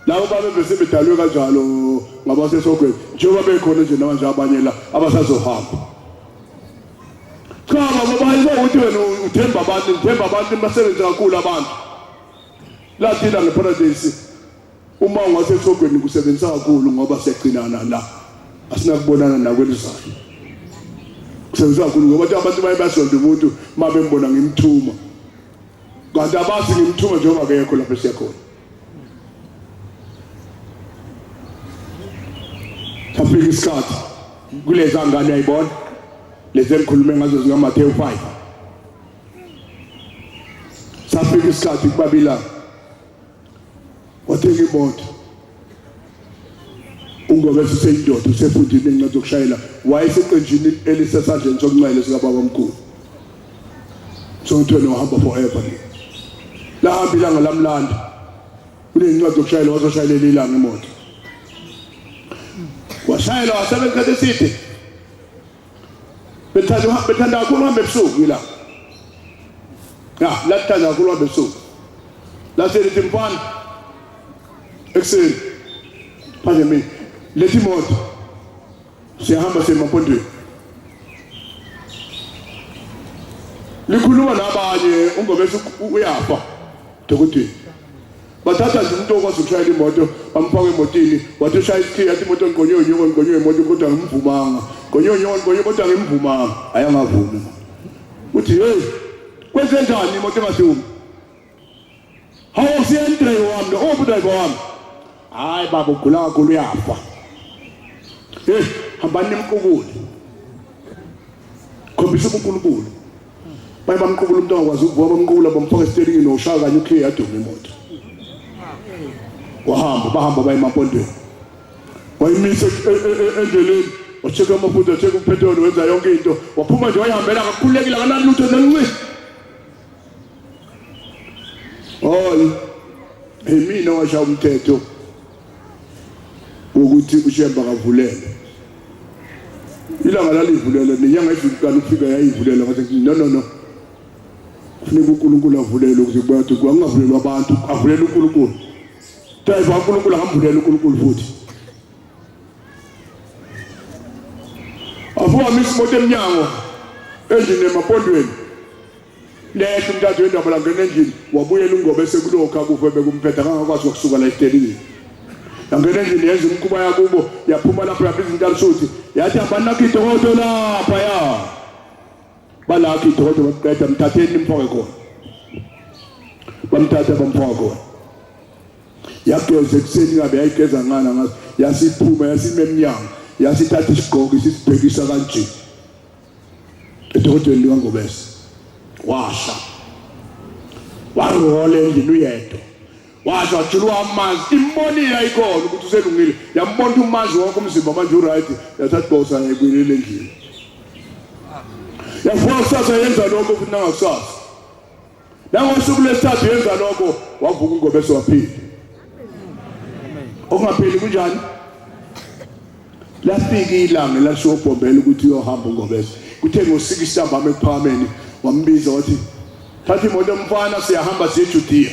labo babe bese bedalwe kanjalo ngabasesogweni njengoba bekhona nje namanje abanye la abasazohamba cha babayibo ukuthi wena uthemba abantu basebenza kakhulu abantu lathina ngeparadise uma ungasesogweni kusebenza kakhulu ngoba siyagcinana la asinakubonana nakwelizayo kusebenza kakhulu ngoba abantu bayibasonda umuntu mabembona ngimthuma kanti abazi ngimthuma njengoba kekho lapho siyakhona Safika isikhathi kuleza ngane ayibona lezi engikhulume ngazo zingaMathewu 5 safika isikhathi kuBabilani wathenga imoto ungobe siseyindoda usefundile incwadi yokushayela wayeseqenjini elisesandleni sokunxele sikababa omkhulu sonke nohamba forever la hamba ilanga lamlanda kunencwadi yokushayela wazoshayela ilanga imoto washayela wasebenza eside bethanda kakhulu uhambe ebusuku ila lathanda kakhulu uhambe ebusuku laselithi mfana ekseni phanje mina lethi moto siyahamba semampondweni likhuluma nabanye ungobe uyafa dokotela bathatha nje umuntu okwazi ukushayela imoto bamfaka emotini wathi ushaya isikhiya yathi imoto ngonywe imoto kodwa ngimvumanga ngonywe kodwa ngimvumanga ayangavumi uthi hey kwenze njani imoto engasiyumi hawo siyendrive wami driver wami hayi baba ugula kakhulu uyafa hambani nimqukule khombisa uNkulunkulu bayibamqukula umuntu ongakwazi ukuvuka bamqukula bamfaka esiteringini noshaya kanye ukhiya yadume imoto bahamba baye emampondweni wayimisa endleleni wacheka amafutha wacheka upetrol wenza yonke into waphuma nje wayihambela kakhululekile kanani lutho nancisi mina washaya umthetho ukuthi uShemba kavulele ilanga lalivulele nenyanga ezinkulu ukufika yayivulela ngathi no kufuneka uNkulunkulu avulele ukuze kubathi kungavulelwa abantu avulele uNkulunkulu driver uNkulunkulu angamvulela uNkulunkulu futhi avuka imoto eminyango endlini emapondweni lehle umntatu wendaba la ngene endlini wabuyela ungobe sekulokha kufe bekumphetha kangakwazi ukusuka la estelini yangena endlini yenza umkuba yakubo yaphuma lapho yabiza intalisuthi yathi hamba nakho idokodo lapha ya balakho idokodo baqeda mthatheni nimfake khona bamthatha bamfaka khona yageza ekuseni ngabe yayigeza ngana ngaso yasiphuma yasime eminyango yasithatha isigqoko isibhekisa kanje edokodweni liwangobese washa warola endlini uyedwa wathi wajulwa amanzi imbonile ayikhona ukuthi uselungile yambona umanzi wonke umzimba manje uright yathatha bosa ekwilele endlini yavuka kusasa yenza lokho futhi nangakusasa nangosuku lesithathu yenza lokho wavuka ungobese waphila okungapheli kunjani lafika ilanga lasho bombela ukuthi uyohamba ungobese kuthe ngo6 ntambama ekuphameni wambiza wathi thatha imoto mfana siyahamba siye eJudiya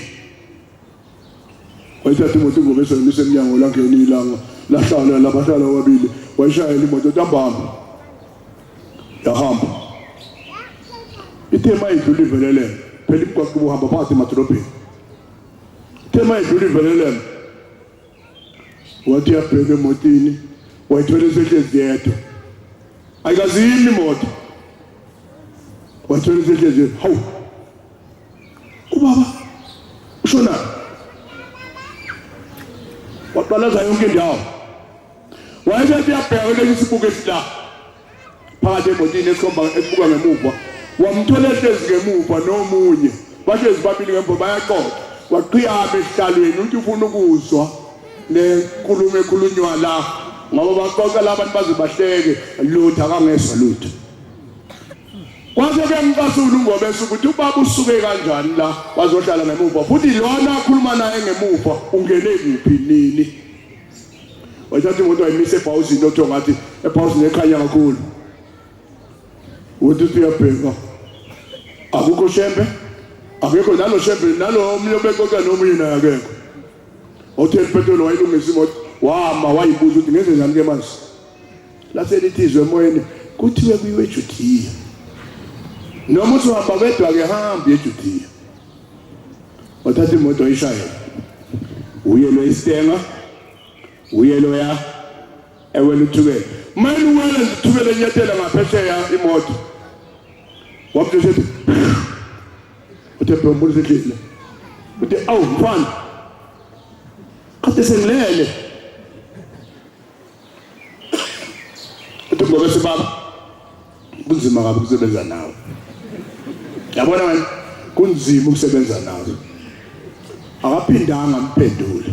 wayithatha imoto ungobese emise eminyango la ngene ilanga lahlala labahlala wabili wayishayela imoto ntambama yahamba ithema idlula ivelelene phela imgwaqo uhamba phakathi emadolobheni ithema idlula ivelelene wathi yabheka emotini wayithola esehlezi yedwa ayikazimi imoto wathola esehlezi yedwa hawu ubaba ushona waqalaza yonke indawo wayethi yabheka lesisibuko esila phakathi emotini esikhomba esibuka ngemuva wamthola ehlezi ngemuva nomunye bahlezi babili ngemva bayaxoxa waqhiyama esihlalweni uthi ufuna ukuzwa lenkulumo ekhulunywa la ngoba baxoxa labantu bazibahleke lutho akangezwa lutho kwaze kuyamcasula ungobese ukuthi ubaba usuke kanjani la wazohlala ngemuva futhi lona akhuluma naye ngemuva ungene kuphi nini wathatha imoto wayimise ephawuzini otho ngathi ephawuzini ekhanya kakhulu uthi uyabheka akukho Shembe akekho nalo Shembe nalo omnye obexoxa nomunye naye akekho Hotel petrol wayilungisa imoto wama wayibuza ukuthi ngenze njani ke manje laselithi emoyeni kuthiwe kuyiwe eJudiya noma uthi uhamba wedwa ke hamba eJudiya wathatha imoto oyishayela uye lo istenga uye lo ya ewela uthukela manje uwela uthukela enyathela ngaphesheya imoto waphethe sethi uthe bombulo sehlile uthe awu mfana kade sengilele uthe ngoba sebaba kunzima kabi ukusebenza nawe yabona manje kunzima ukusebenza nawe akaphindanga amphendule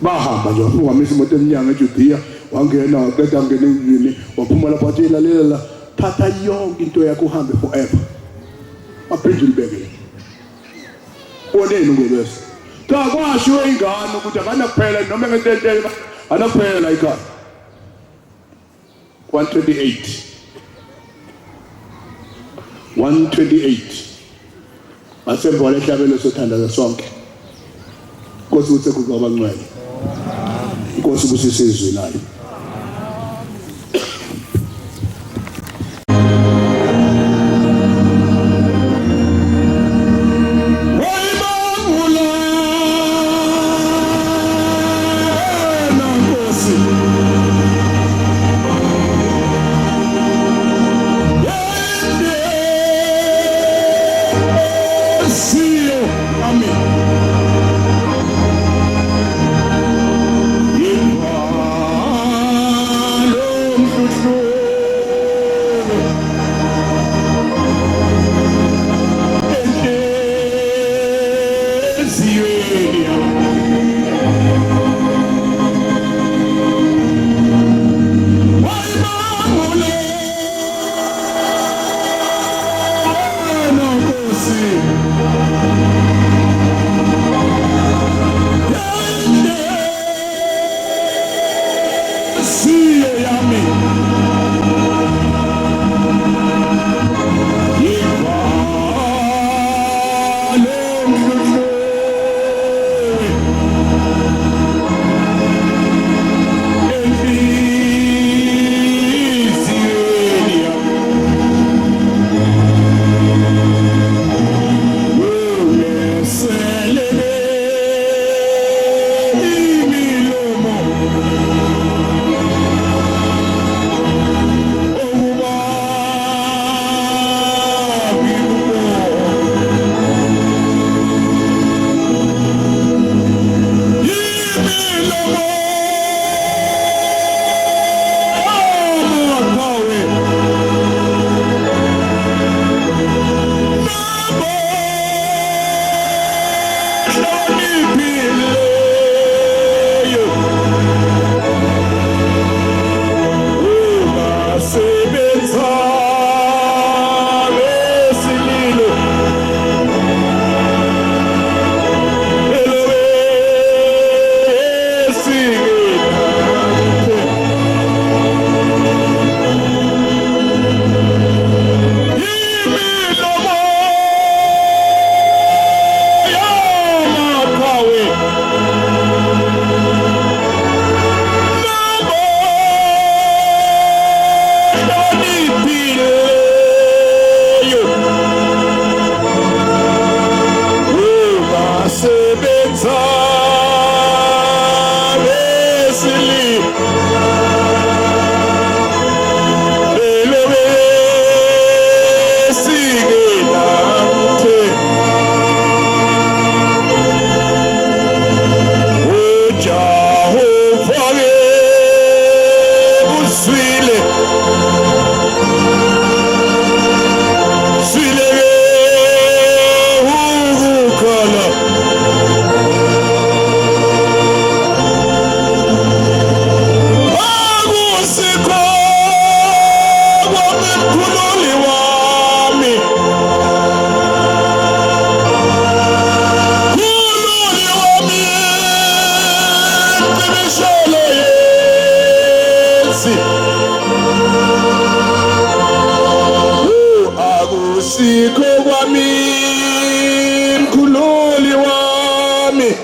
bahamba nje wafungamisa imoto eminyango eJudiya wangena waqeda ngene endlini waphuma lapha wathi lalela thatha yonke into yakho uhambe forever aphindule ibeke oneni ngobese cha kwashiwe ingane ukuthi akanakuphela noma ngententela anakuphela ikhaya 128 asemva lehlabelo sothandaza sonke Nkosi uthe kuzoba ngcwele Nkosi busise izwi layo Sikho kwami mkhululi wami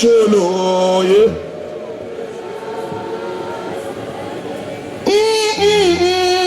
sholo ye